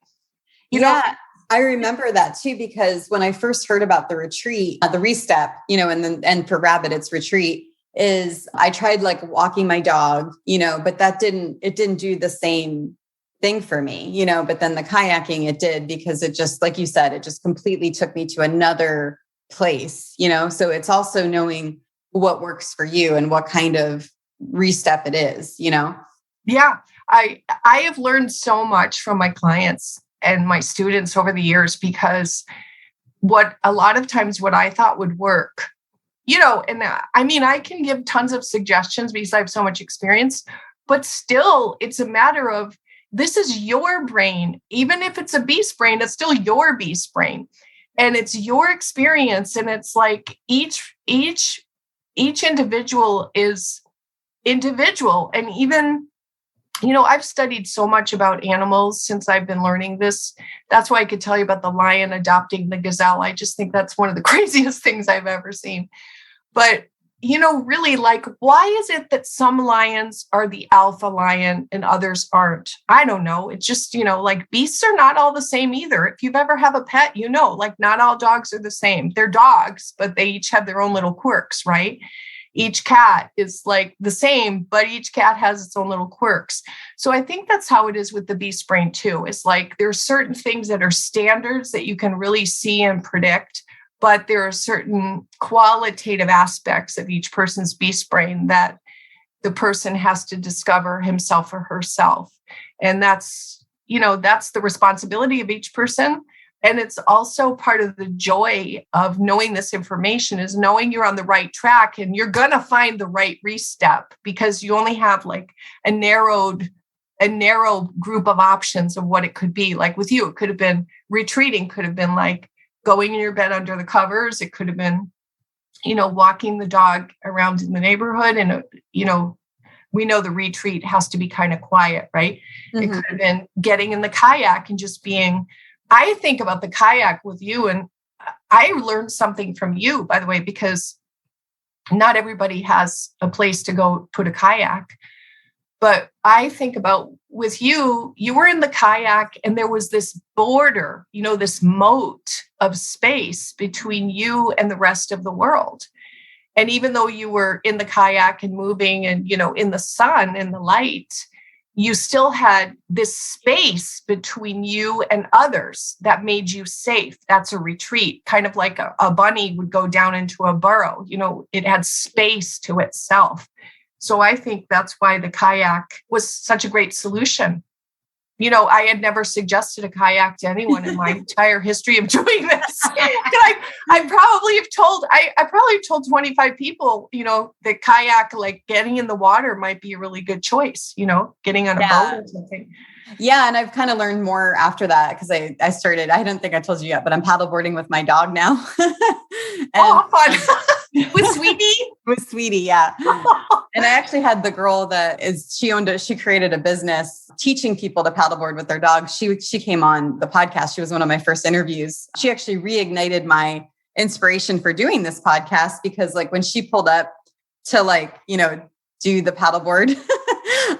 I remember that too, because when I first heard about the retreat, the Restep, and for rabbit, it's retreat, is I tried like walking my dog, but it didn't do the same thing for me, but then the kayaking, it did, because it just, like you said, it just completely took me to another place, so it's also knowing what works for you and what kind of Restep it is, Yeah. I have learned so much from my clients and my students over the years, because a lot of times what I thought would work, and I mean, I can give tons of suggestions because I have so much experience, but still it's a matter of, this is your brain. Even if it's a beast brain, it's still your beast brain and it's your experience. And it's like each individual is individual. And even, I've studied so much about animals since I've been learning this. That's why I could tell you about the lion adopting the gazelle. I just think that's one of the craziest things I've ever seen. But, really, like, why is it that some lions are the alpha lion and others aren't? I don't know. It's just, like beasts are not all the same either. If you've ever have a pet, like not all dogs are the same. They're dogs, but they each have their own little quirks, right? Each cat is like the same, but each cat has its own little quirks. So I think that's how it is with the beast brain too. It's like there are certain things that are standards that you can really see and predict, but there are certain qualitative aspects of each person's beast brain that the person has to discover himself or herself. And that's the responsibility of each person. And it's also part of the joy of knowing this information is knowing you're on the right track and you're going to find the right restep, because you only have like a narrow group of options of what it could be. Like with you, it could have been retreating, could have been like going in your bed under the covers. It could have been, walking the dog around in the neighborhood and, we know the retreat has to be kind of quiet, right? Mm-hmm. It could have been getting in the kayak and just being, I think about the kayak with you, and I learned something from you, by the way, because not everybody has a place to go put a kayak. But I think about with you, you were in the kayak and there was this border, this moat of space between you and the rest of the world. And even though you were in the kayak and moving and, in the sun and the light, you still had this space between you and others that made you safe. That's a retreat, kind of like a bunny would go down into a burrow. It had space to itself. So I think that's why the kayak was such a great solution. I had never suggested a kayak to anyone in my entire history of doing this. I probably told 25 people, that kayak, like getting in the water might be a really good choice, getting on a boat or something. Yeah. And I've kind of learned more after that because I started, I don't think I told you yet, but I'm paddleboarding with my dog now. Fun. With Sweetie? With Sweetie, yeah. And I actually had the girl she created a business teaching people to paddleboard with their dog. She came on the podcast. She was one of my first interviews. She actually reignited my inspiration for doing this podcast because like when she pulled up to do the paddleboard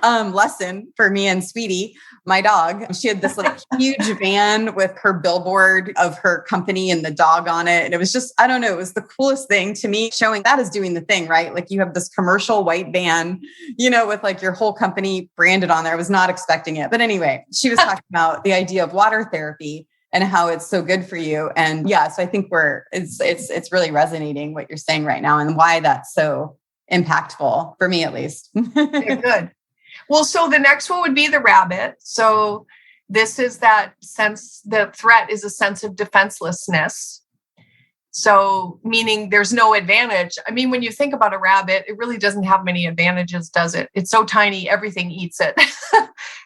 lesson for me and Sweetie, my dog, she had this like huge van with her billboard of her company and the dog on it. And it was just, I don't know, it was the coolest thing to me, showing that is doing the thing, right? Like you have this commercial white van, with like your whole company branded on there. I was not expecting it. But anyway, she was talking about the idea of water therapy and how it's so good for you. And yeah, so I think it's really resonating what you're saying right now and why that's so impactful for me, at least. Okay, good. Well, so the next one would be the rabbit. So this is that sense, the threat is a sense of defenselessness. So meaning there's no advantage. I mean, when you think about a rabbit, it really doesn't have many advantages, does it? It's so tiny, everything eats it.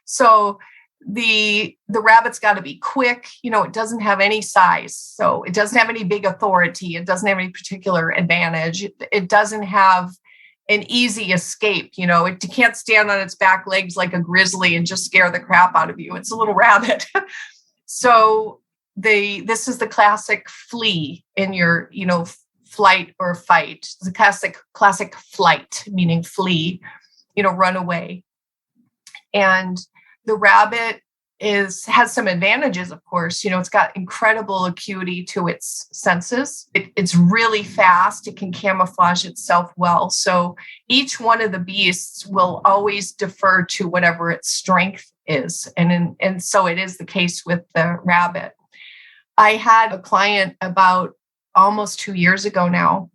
So the rabbit's got to be quick. It doesn't have any size. So it doesn't have any big authority. It doesn't have any particular advantage. It doesn't have an easy escape. It can't stand on its back legs like a grizzly and just scare the crap out of you. It's a little rabbit. So this is the classic flee in your, flight or fight. It's the classic flight, meaning flee, run away. And the rabbit has some advantages, of course. It's got incredible acuity to its senses. It's really fast. It can camouflage itself well. So each one of the beasts will always defer to whatever its strength is. And so it is the case with the rabbit. I had a client about almost 2 years ago now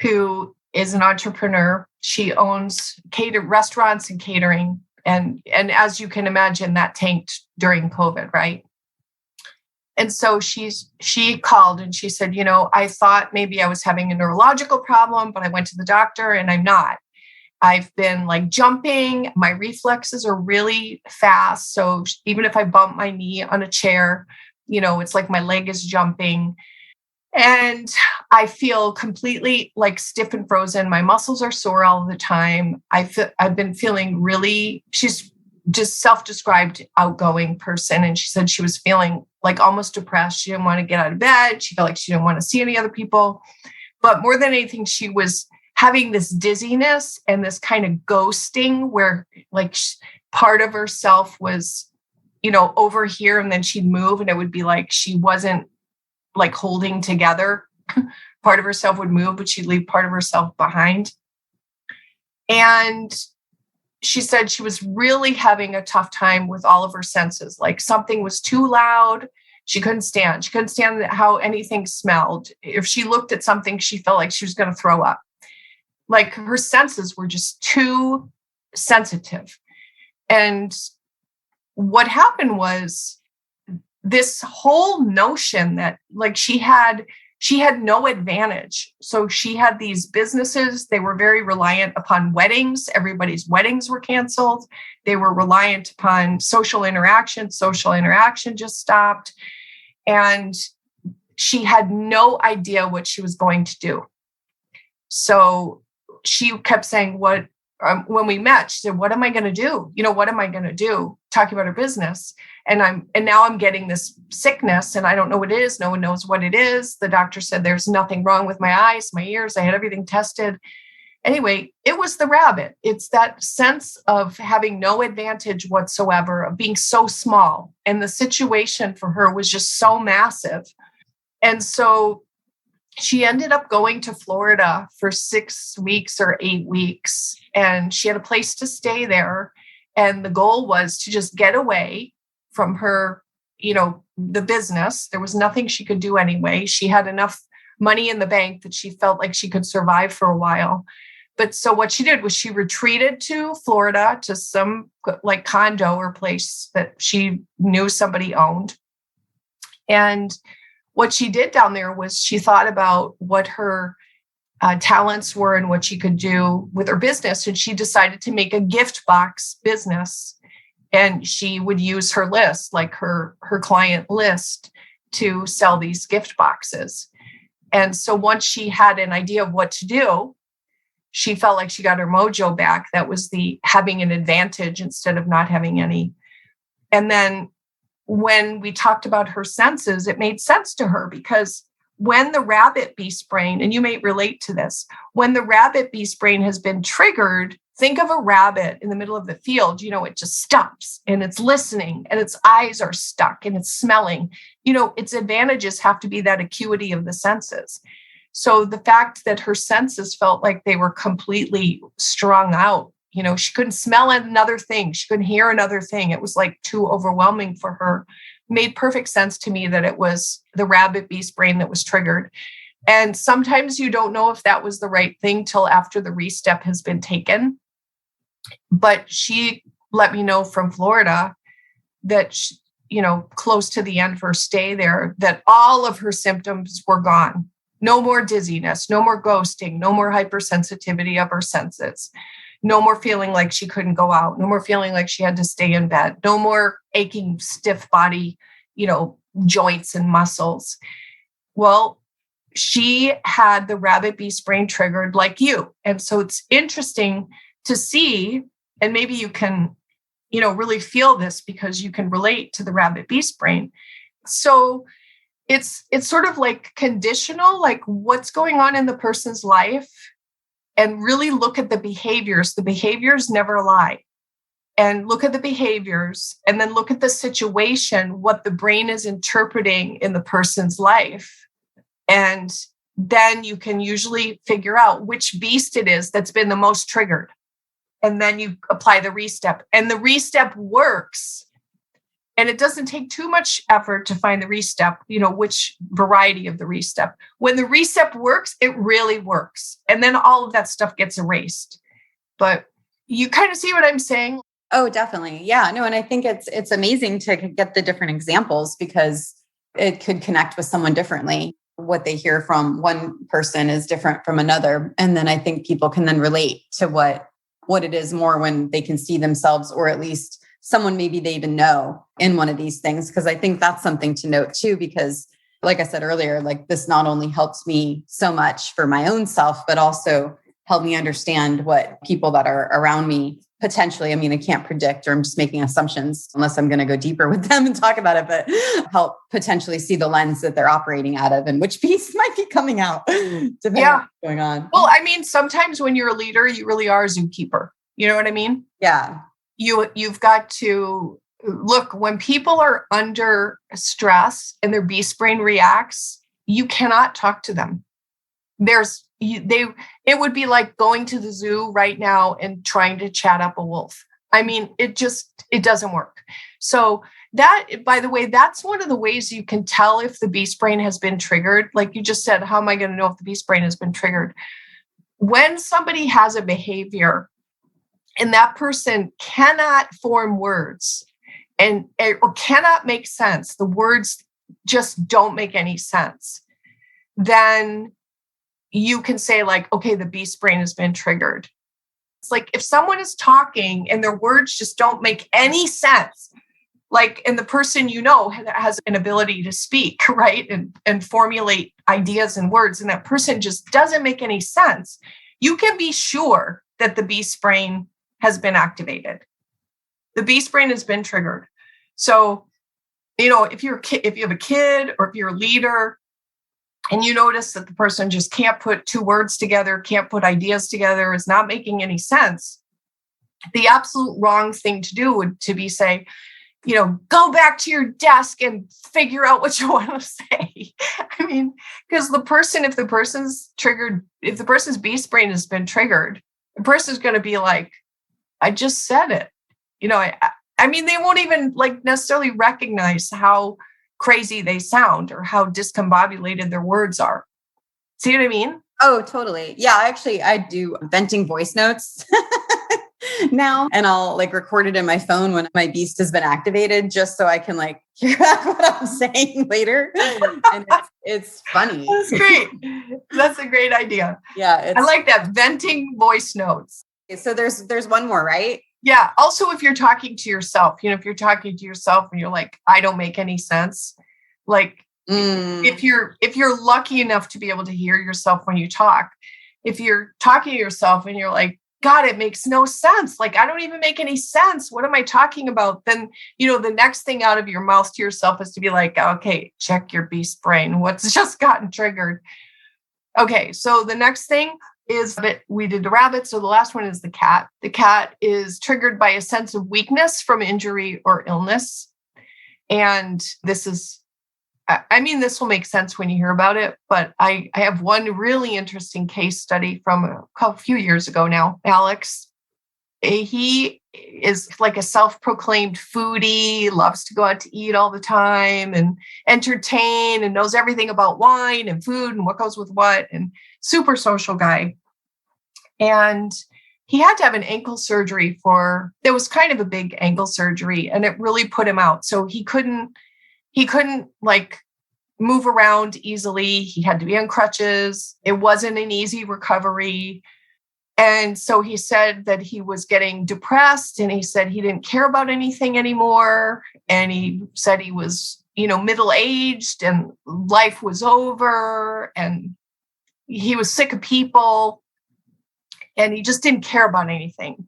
who is an entrepreneur. She owns restaurants and catering. And as you can imagine, that tanked during COVID, right? And so she called and she said, I thought maybe I was having a neurological problem, but I went to the doctor and I'm not. I've been like jumping. My reflexes are really fast. So even if I bump my knee on a chair, it's like my leg is jumping. And I feel completely like stiff and frozen. My muscles are sore all the time. I've been feeling really, she's just self-described outgoing person. And she said she was feeling like almost depressed. She didn't want to get out of bed. She felt like she didn't want to see any other people. But more than anything, she was having this dizziness and this kind of ghosting where like part of herself was, over here, and then she'd move and it would be like she wasn't like holding together. Part of herself would move, but she'd leave part of herself behind. And she said she was really having a tough time with all of her senses. Like something was too loud. She couldn't stand how anything smelled. If she looked at something, she felt like she was going to throw up. Like her senses were just too sensitive. And what happened was this whole notion that like she had no advantage. So she had these businesses. They were very reliant upon weddings. Everybody's weddings were canceled. They were reliant upon social interaction. Social interaction just stopped. And she had no idea what she was going to do. So she kept saying, what when we met, she said, what am I going to do? What am I going to do? Talking about her business. And now I'm getting this sickness and I don't know what it is. No one knows what it is. The doctor said there's nothing wrong with my eyes, my ears. I had everything tested. Anyway, it was the rabbit. It's that sense of having no advantage whatsoever, of being so small. And the situation for her was just so massive. And so she ended up going to Florida for 6 weeks or 8 weeks. And she had a place to stay there. And the goal was to just get away from her, the business. There was nothing she could do anyway. She had enough money in the bank that she felt like she could survive for a while. But so what she did was she retreated to Florida to some like condo or place that she knew somebody owned. And what she did down there was she thought about what her talents were and what she could do with her business. And she decided to make a gift box business. And she would use her list, like her client list, to sell these gift boxes. And so once she had an idea of what to do, she felt like she got her mojo back. That was the having an advantage instead of not having any. And then when we talked about her senses, it made sense to her because when the rabbit beast brain, and you may relate to this, when the rabbit beast brain has been triggered, think of a rabbit in the middle of the field, it just stops and it's listening and its eyes are stuck and it's smelling. Its advantages have to be that acuity of the senses. So the fact that her senses felt like they were completely strung out, she couldn't smell another thing. She couldn't hear another thing. It was like too overwhelming for her. Made perfect sense to me that it was the rabbit beast brain that was triggered. And sometimes you don't know if that was the right thing till after the Restep has been taken. But she let me know from Florida that, close to the end of her stay there, that all of her symptoms were gone. No more dizziness, no more ghosting, no more hypersensitivity of her senses, no more feeling like she couldn't go out, no more feeling like she had to stay in bed, no more aching, stiff body, joints and muscles. Well, she had the rabbit beast brain triggered like you. And so it's interesting to see, and maybe you can, really feel this because you can relate to the rabbit beast brain. So it's sort of like conditional, like what's going on in the person's life, and really look at the behaviors. The behaviors never lie. And look at the behaviors and then look at the situation, what the brain is interpreting in the person's life. And then you can usually figure out which beast it is that's been the most triggered. And then you apply the Restep. And the Restep works. And it doesn't take too much effort to find the Restep, which variety of the Restep. When the Restep works, it really works. And then all of that stuff gets erased. But you kind of see what I'm saying? Oh, definitely. Yeah, no. And I think it's amazing to get the different examples because it could connect with someone differently. What they hear from one person is different from another. And then I think people can then relate to what it is more when they can see themselves, or at least someone maybe they even know in one of these things. Because I think that's something to note too, because like I said earlier, like this not only helps me so much for my own self, but also help me understand what people that are around me potentially, I can't predict, or I'm just making assumptions unless I'm going to go deeper with them and talk about it, but help potentially see the lens that they're operating out of and which piece might be coming out depending on what's going on. Well, sometimes when you're a leader, you really are a zookeeper. You know what I mean? Yeah. You've got to look, when people are under stress and their beast brain reacts, you cannot talk to them. It would be like going to the zoo right now and trying to chat up a wolf. It doesn't work. So that, by the way, that's one of the ways you can tell if the beast brain has been triggered. Like you just said, how am I going to know if the beast brain has been triggered? When somebody has a behavior and that person cannot form words or cannot make sense, the words just don't make any sense, then you can say like, okay, the beast brain has been triggered. It's like if someone is talking and their words just don't make any sense, and the person has an ability to speak, right? And formulate ideas and words, and that person just doesn't make any sense. You can be sure that the beast brain has been activated. The beast brain has been triggered. So, if you have a kid or if you're a leader and you notice that the person just can't put two words together, can't put ideas together, is not making any sense, the absolute wrong thing to do would to be say, go back to your desk and figure out what you want to say. I mean, because if the person's beast brain has been triggered, the person's going to be like, I just said it. I mean, they won't even necessarily recognize how crazy they sound or how discombobulated their words are. See what I mean? Oh, totally. Yeah, I do venting voice notes now, and I'll record it in my phone when my beast has been activated, just so I can hear back what I'm saying later. And it's funny. That's great. That's a great idea. Yeah. I like that, venting voice notes. So there's one more, right? Yeah. Also, if you're talking to yourself, if you're talking to yourself and you're like, I don't make any sense. If you're lucky enough to be able to hear yourself when you talk, if you're talking to yourself and you're like, God, it makes no sense. I don't even make any sense. What am I talking about? Then, the next thing out of your mouth to yourself is to be like, okay, check your beast brain. What's just gotten triggered? Okay. So the next thing is that we did the rabbit. So the last one is the cat. The cat is triggered by a sense of weakness from injury or illness. And this will make sense when you hear about it, but I have one really interesting case study from a few years ago now. Alex, he is like a self-proclaimed foodie, loves to go out to eat all the time and entertain and knows everything about wine and food and what goes with what, and super social guy. And he had to have an ankle surgery there was kind of a big ankle surgery, and it really put him out. So he couldn't move around easily. He had to be on crutches. It wasn't an easy recovery. And so he said that he was getting depressed, and he said he didn't care about anything anymore. And he said he was, middle-aged and life was over and he was sick of people and he just didn't care about anything.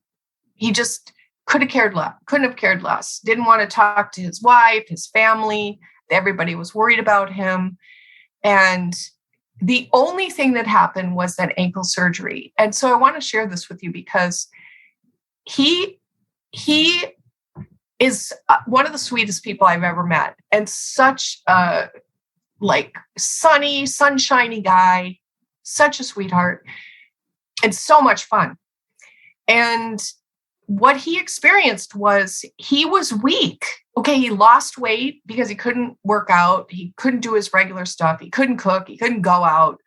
He just couldn't have cared less. Didn't want to talk to his wife, his family. Everybody was worried about him. And the only thing that happened was that ankle surgery. And so I want to share this with you because he is one of the sweetest people I've ever met, and such a sunny, sunshiny guy, such a sweetheart, and so much fun. And what he experienced was he was weak. Okay, he lost weight because he couldn't work out. He couldn't do his regular stuff. He couldn't cook. He couldn't go out.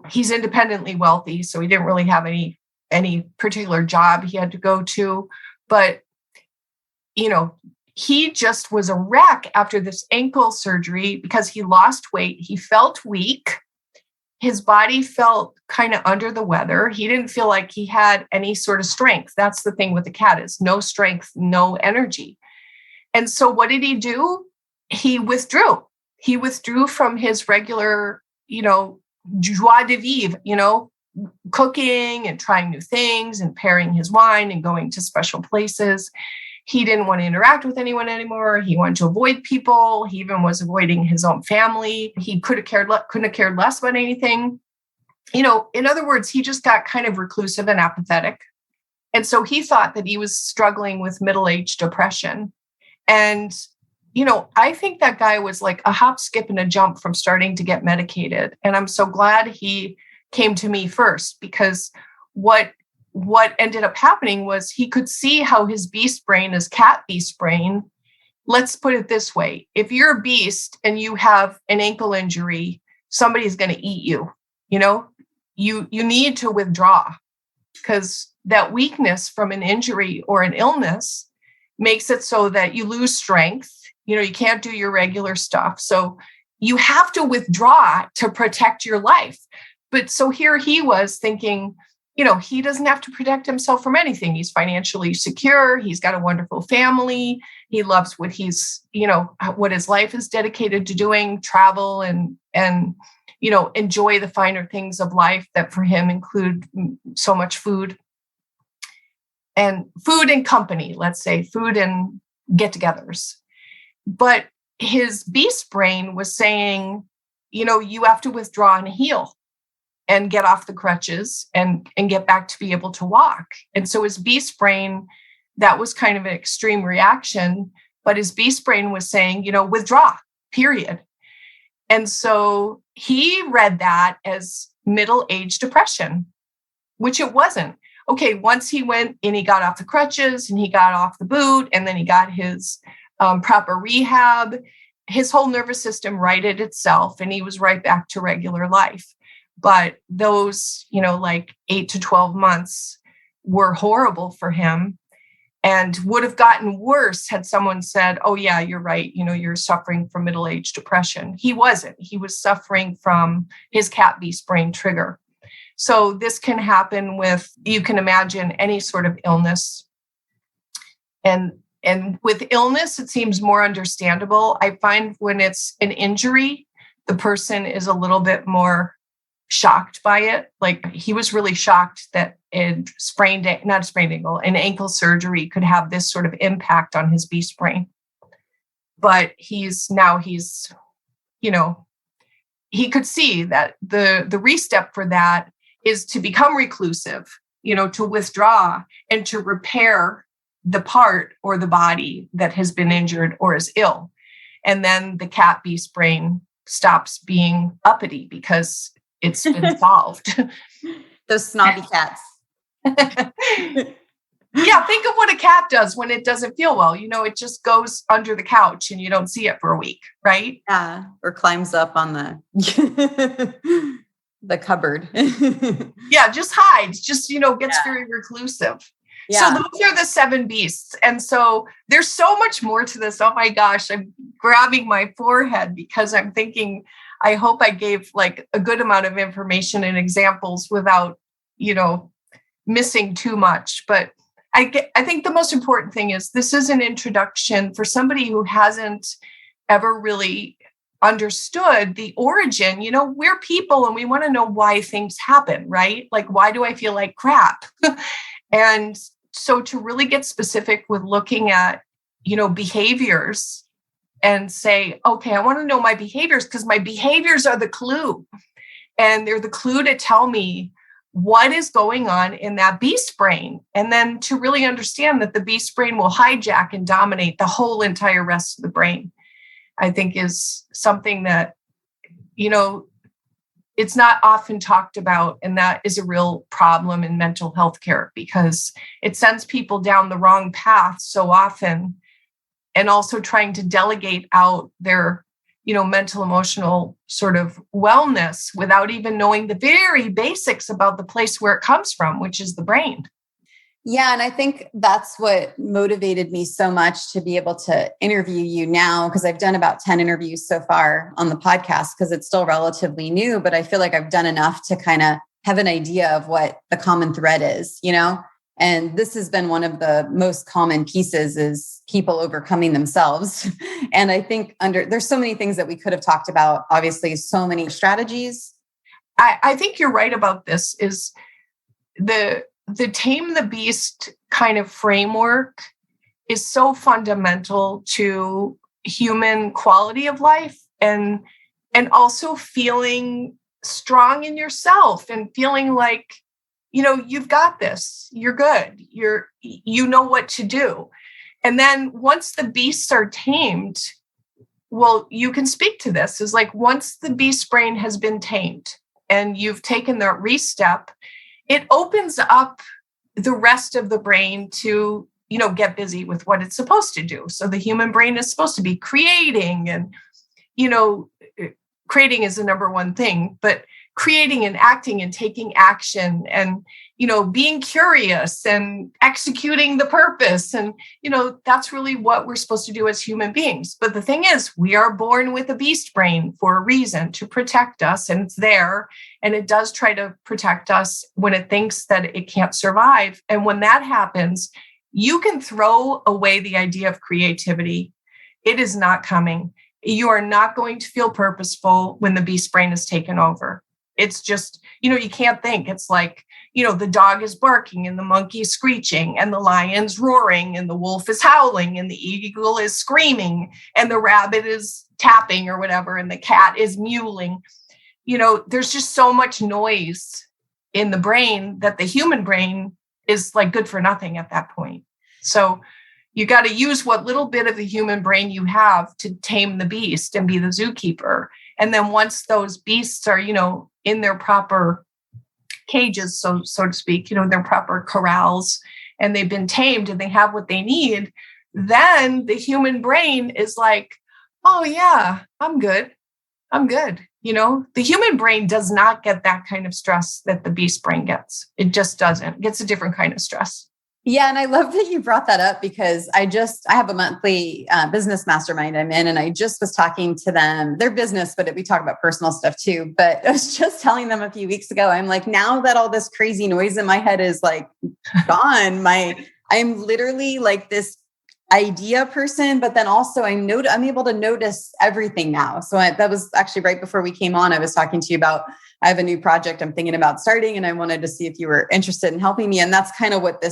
He's independently wealthy, so he didn't really have any particular job he had to go to. But, he just was a wreck after this ankle surgery because he lost weight. He felt weak. His body felt kind of under the weather. He didn't feel like he had any sort of strength. That's the thing with the cat, is no strength, no energy. And so what did he do? He withdrew. He withdrew from his regular, joie de vivre, cooking and trying new things and pairing his wine and going to special places. He didn't want to interact with anyone anymore. He wanted to avoid people. He even was avoiding his own family. He couldn't have cared less about anything. In other words, he just got kind of reclusive and apathetic. And so he thought that he was struggling with middle-age depression. And, I think that guy was like a hop, skip, and a jump from starting to get medicated. And I'm so glad he came to me first, because what ended up happening was he could see how his beast brain is cat beast brain. Let's put it this way. If you're a beast and you have an ankle injury, somebody's going to eat you. You need to withdraw, because that weakness from an injury or an illness makes it so that you lose strength. You can't do your regular stuff. So you have to withdraw to protect your life. But so here he was thinking, he doesn't have to protect himself from anything. He's financially secure. He's got a wonderful family. He loves what what his life is dedicated to doing, travel and enjoy the finer things of life that for him include so much food. food and company, let's say food and get-togethers. But his beast brain was saying, you have to withdraw and heal and get off the crutches and get back to be able to walk. And so his beast brain, that was kind of an extreme reaction, but his beast brain was saying, withdraw, period. And so he read that as middle-age depression, which it wasn't. Okay, once he went and he got off the crutches and he got off the boot and then he got his proper rehab, his whole nervous system righted itself and he was right back to regular life. But those, 8 to 12 months were horrible for him and would have gotten worse had someone said, oh yeah, you're right. You're suffering from middle-age depression. He wasn't. He was suffering from his cat beast brain trigger. So this can happen with, you can imagine, any sort of illness. And with illness, it seems more understandable. I find when it's an injury, the person is a little bit more shocked by it. Like he was really shocked that an ankle surgery could have this sort of impact on his beast brain. But he's he could see that the Restep for that is to become reclusive, to withdraw and to repair the part or the body that has been injured or is ill. And then the cat beast brain stops being uppity because it's been solved. Those snobby cats. Yeah, think of what a cat does when it doesn't feel well. It just goes under the couch and you don't see it for a week, right? Yeah, or climbs up on the cupboard. Yeah, just hides, gets very reclusive. Yeah. So those are the 7 beasts. And so there's so much more to this. Oh my gosh, I'm grabbing my forehead because I'm thinking, I hope I gave like a good amount of information and examples without, missing too much. But I think the most important thing is this is an introduction for somebody who hasn't ever really understood the origin. We're people and we want to know why things happen, right? Like, why do I feel like crap? And so to really get specific with looking at, behaviors and say, okay, I want to know my behaviors because my behaviors are the clue. And they're the clue to tell me what is going on in that beast brain. And then to really understand that the beast brain will hijack and dominate the whole entire rest of the brain, I think is something that, it's not often talked about. And that is a real problem in mental health care because it sends people down the wrong path so often. And also trying to delegate out their, mental, emotional sort of wellness without even knowing the very basics about the place where it comes from, which is the brain. Yeah. And I think that's what motivated me so much to be able to interview you now, because I've done about 10 interviews so far on the podcast because it's still relatively new, but I feel like I've done enough to kind of have an idea of what the common thread is, And this has been one of the most common pieces is people overcoming themselves. And I think there's so many things that we could have talked about, obviously, so many strategies. I think you're right about this is the Tame the Beast kind of framework is so fundamental to human quality of life and also feeling strong in yourself and feeling like, you've got this, you're good, you know what to do. And then once the beasts are tamed, well, you can speak to this is like once the beast brain has been tamed and you've taken the Restep, it opens up the rest of the brain to, get busy with what it's supposed to do. So the human brain is supposed to be creating and, creating is the number one thing, but creating and acting and taking action and, being curious and executing the purpose. And, that's really what we're supposed to do as human beings. But the thing is, we are born with a beast brain for a reason to protect us. And it's there. And it does try to protect us when it thinks that it can't survive. And when that happens, you can throw away the idea of creativity. It is not coming. You are not going to feel purposeful when the beast brain is taken over. It's just, you can't think. It's like, the dog is barking and the monkey is screeching and the lion's roaring and the wolf is howling and the eagle is screaming and the rabbit is tapping or whatever and the cat is mewling. There's just so much noise in the brain that the human brain is like good for nothing at that point. So you got to use what little bit of the human brain you have to tame the beast and be the zookeeper. And then once those beasts are, in their proper cages, so to speak, their proper corrals, and they've been tamed and they have what they need, then the human brain is like, oh yeah, I'm good. The human brain does not get that kind of stress that the beast brain gets. It just doesn't. It gets a different kind of stress. Yeah. And I love that you brought that up because I have a monthly business mastermind I'm in, and I just was talking to them, their business, but we talk about personal stuff too. But I was just telling them a few weeks ago, I'm like, now that all this crazy noise in my head is like gone, I'm literally like this idea person, but then also I'm able to notice everything now. So that was actually right before we came on. I was talking to you about, I have a new project I'm thinking about starting, and I wanted to see if you were interested in helping me. And that's kind of what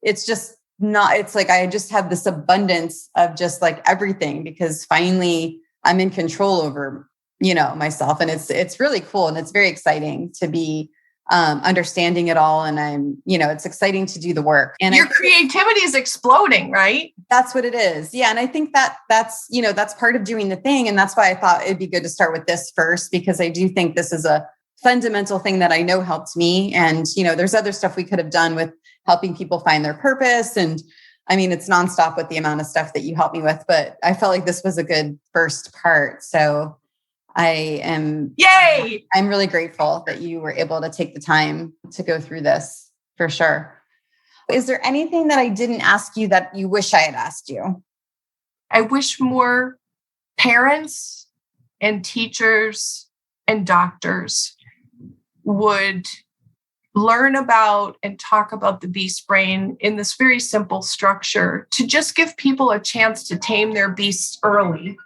it's just not, it's like, I just have this abundance of just like everything, because finally I'm in control over, myself. And it's really cool. And it's very exciting to be understanding it all. And I'm, it's exciting to do the work. And your creativity is exploding, right? That's what it is. Yeah. And I think that's part of doing the thing. And that's why I thought it'd be good to start with this first, because I do think this is a fundamental thing that I know helped me. And, there's other stuff we could have done with helping people find their purpose. And I mean, it's nonstop with the amount of stuff that you helped me with, but I felt like this was a good first part. So I'm really grateful that you were able to take the time to go through this, for sure. Is there anything that I didn't ask you that you wish I had asked you? I wish more parents and teachers and doctors would learn about and talk about the beast brain in this very simple structure to just give people a chance to tame their beasts early.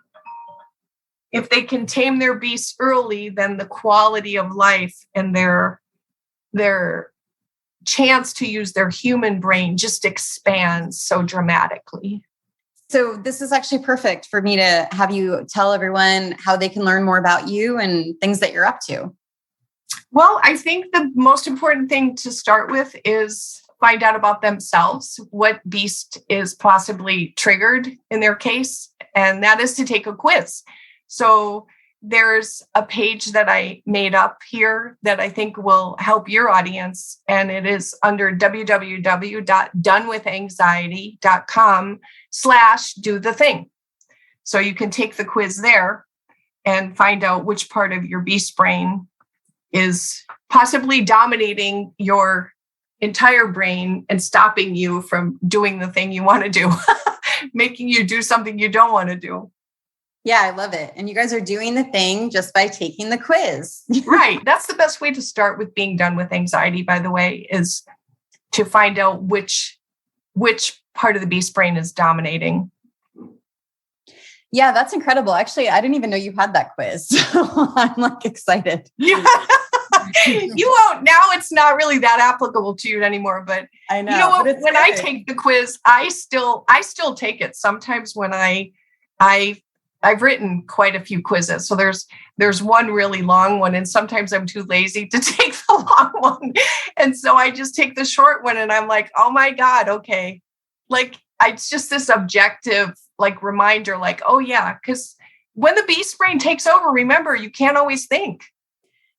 If they can tame their beasts early, then the quality of life and their chance to use their human brain just expands so dramatically. So this is actually perfect for me to have you tell everyone how they can learn more about you and things that you're up to. Well, I think the most important thing to start with is find out about themselves, what beast is possibly triggered in their case, and that is to take a quiz. So there's a page that I made up here that I think will help your audience, and it is under www.donewithanxiety.com/do-the-thing. So you can take the quiz there and find out which part of your beast brain is possibly dominating your entire brain and stopping you from doing the thing you want to do, making you do something you don't want to do. Yeah, I love it. And you guys are doing the thing just by taking the quiz. Right. That's the best way to start with being done with anxiety, by the way, is to find out which part of the beast brain is dominating. Yeah, that's incredible. Actually, I didn't even know you had that quiz. So I'm like excited. Yeah. You won't. Now it's not really that applicable to you anymore, but I know. You know what? When I take the quiz, I still take it. Sometimes when I've written quite a few quizzes. So there's one really long one, and sometimes I'm too lazy to take the long one. And so I just take the short one, and I'm like, oh my God, okay. Like, it's just this objective, like, reminder, like, oh yeah, because when the beast brain takes over, remember, you can't always think.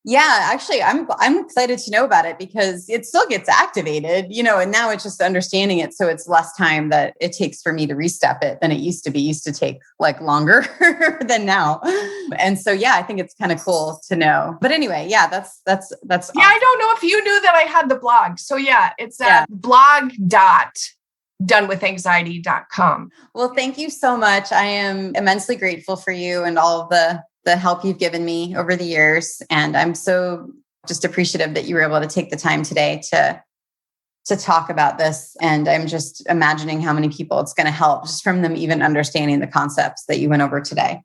Yeah, actually, I'm excited to know about it because it still gets activated, and now it's just understanding it. So it's less time that it takes for me to restep it than it used to be. It used to take like longer than now. And so, yeah, I think it's kind of cool to know. But anyway, yeah, that's awesome. Yeah, I don't know if you knew that I had the blog. So yeah, it's at blog.donewithanxiety.com. Well, thank you so much. I am immensely grateful for you and all of the help you've given me over the years. And I'm so just appreciative that you were able to take the time today to talk about this. And I'm just imagining how many people it's going to help just from them even understanding the concepts that you went over today.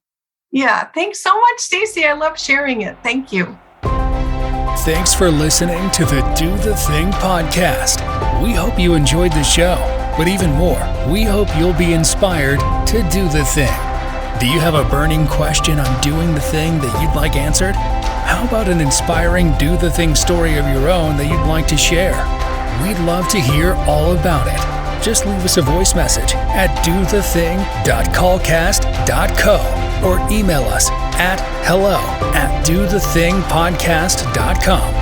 Yeah. Thanks so much, Stacey. I love sharing it. Thank you. Thanks for listening to the Do the Thing podcast. We hope you enjoyed the show, but even more, we hope you'll be inspired to do the thing. Do you have a burning question on doing the thing that you'd like answered? How about an inspiring do the thing story of your own that you'd like to share? We'd love to hear all about it. Just leave us a voice message at dothething.callcast.co or email us at hello@dothethingpodcast.com.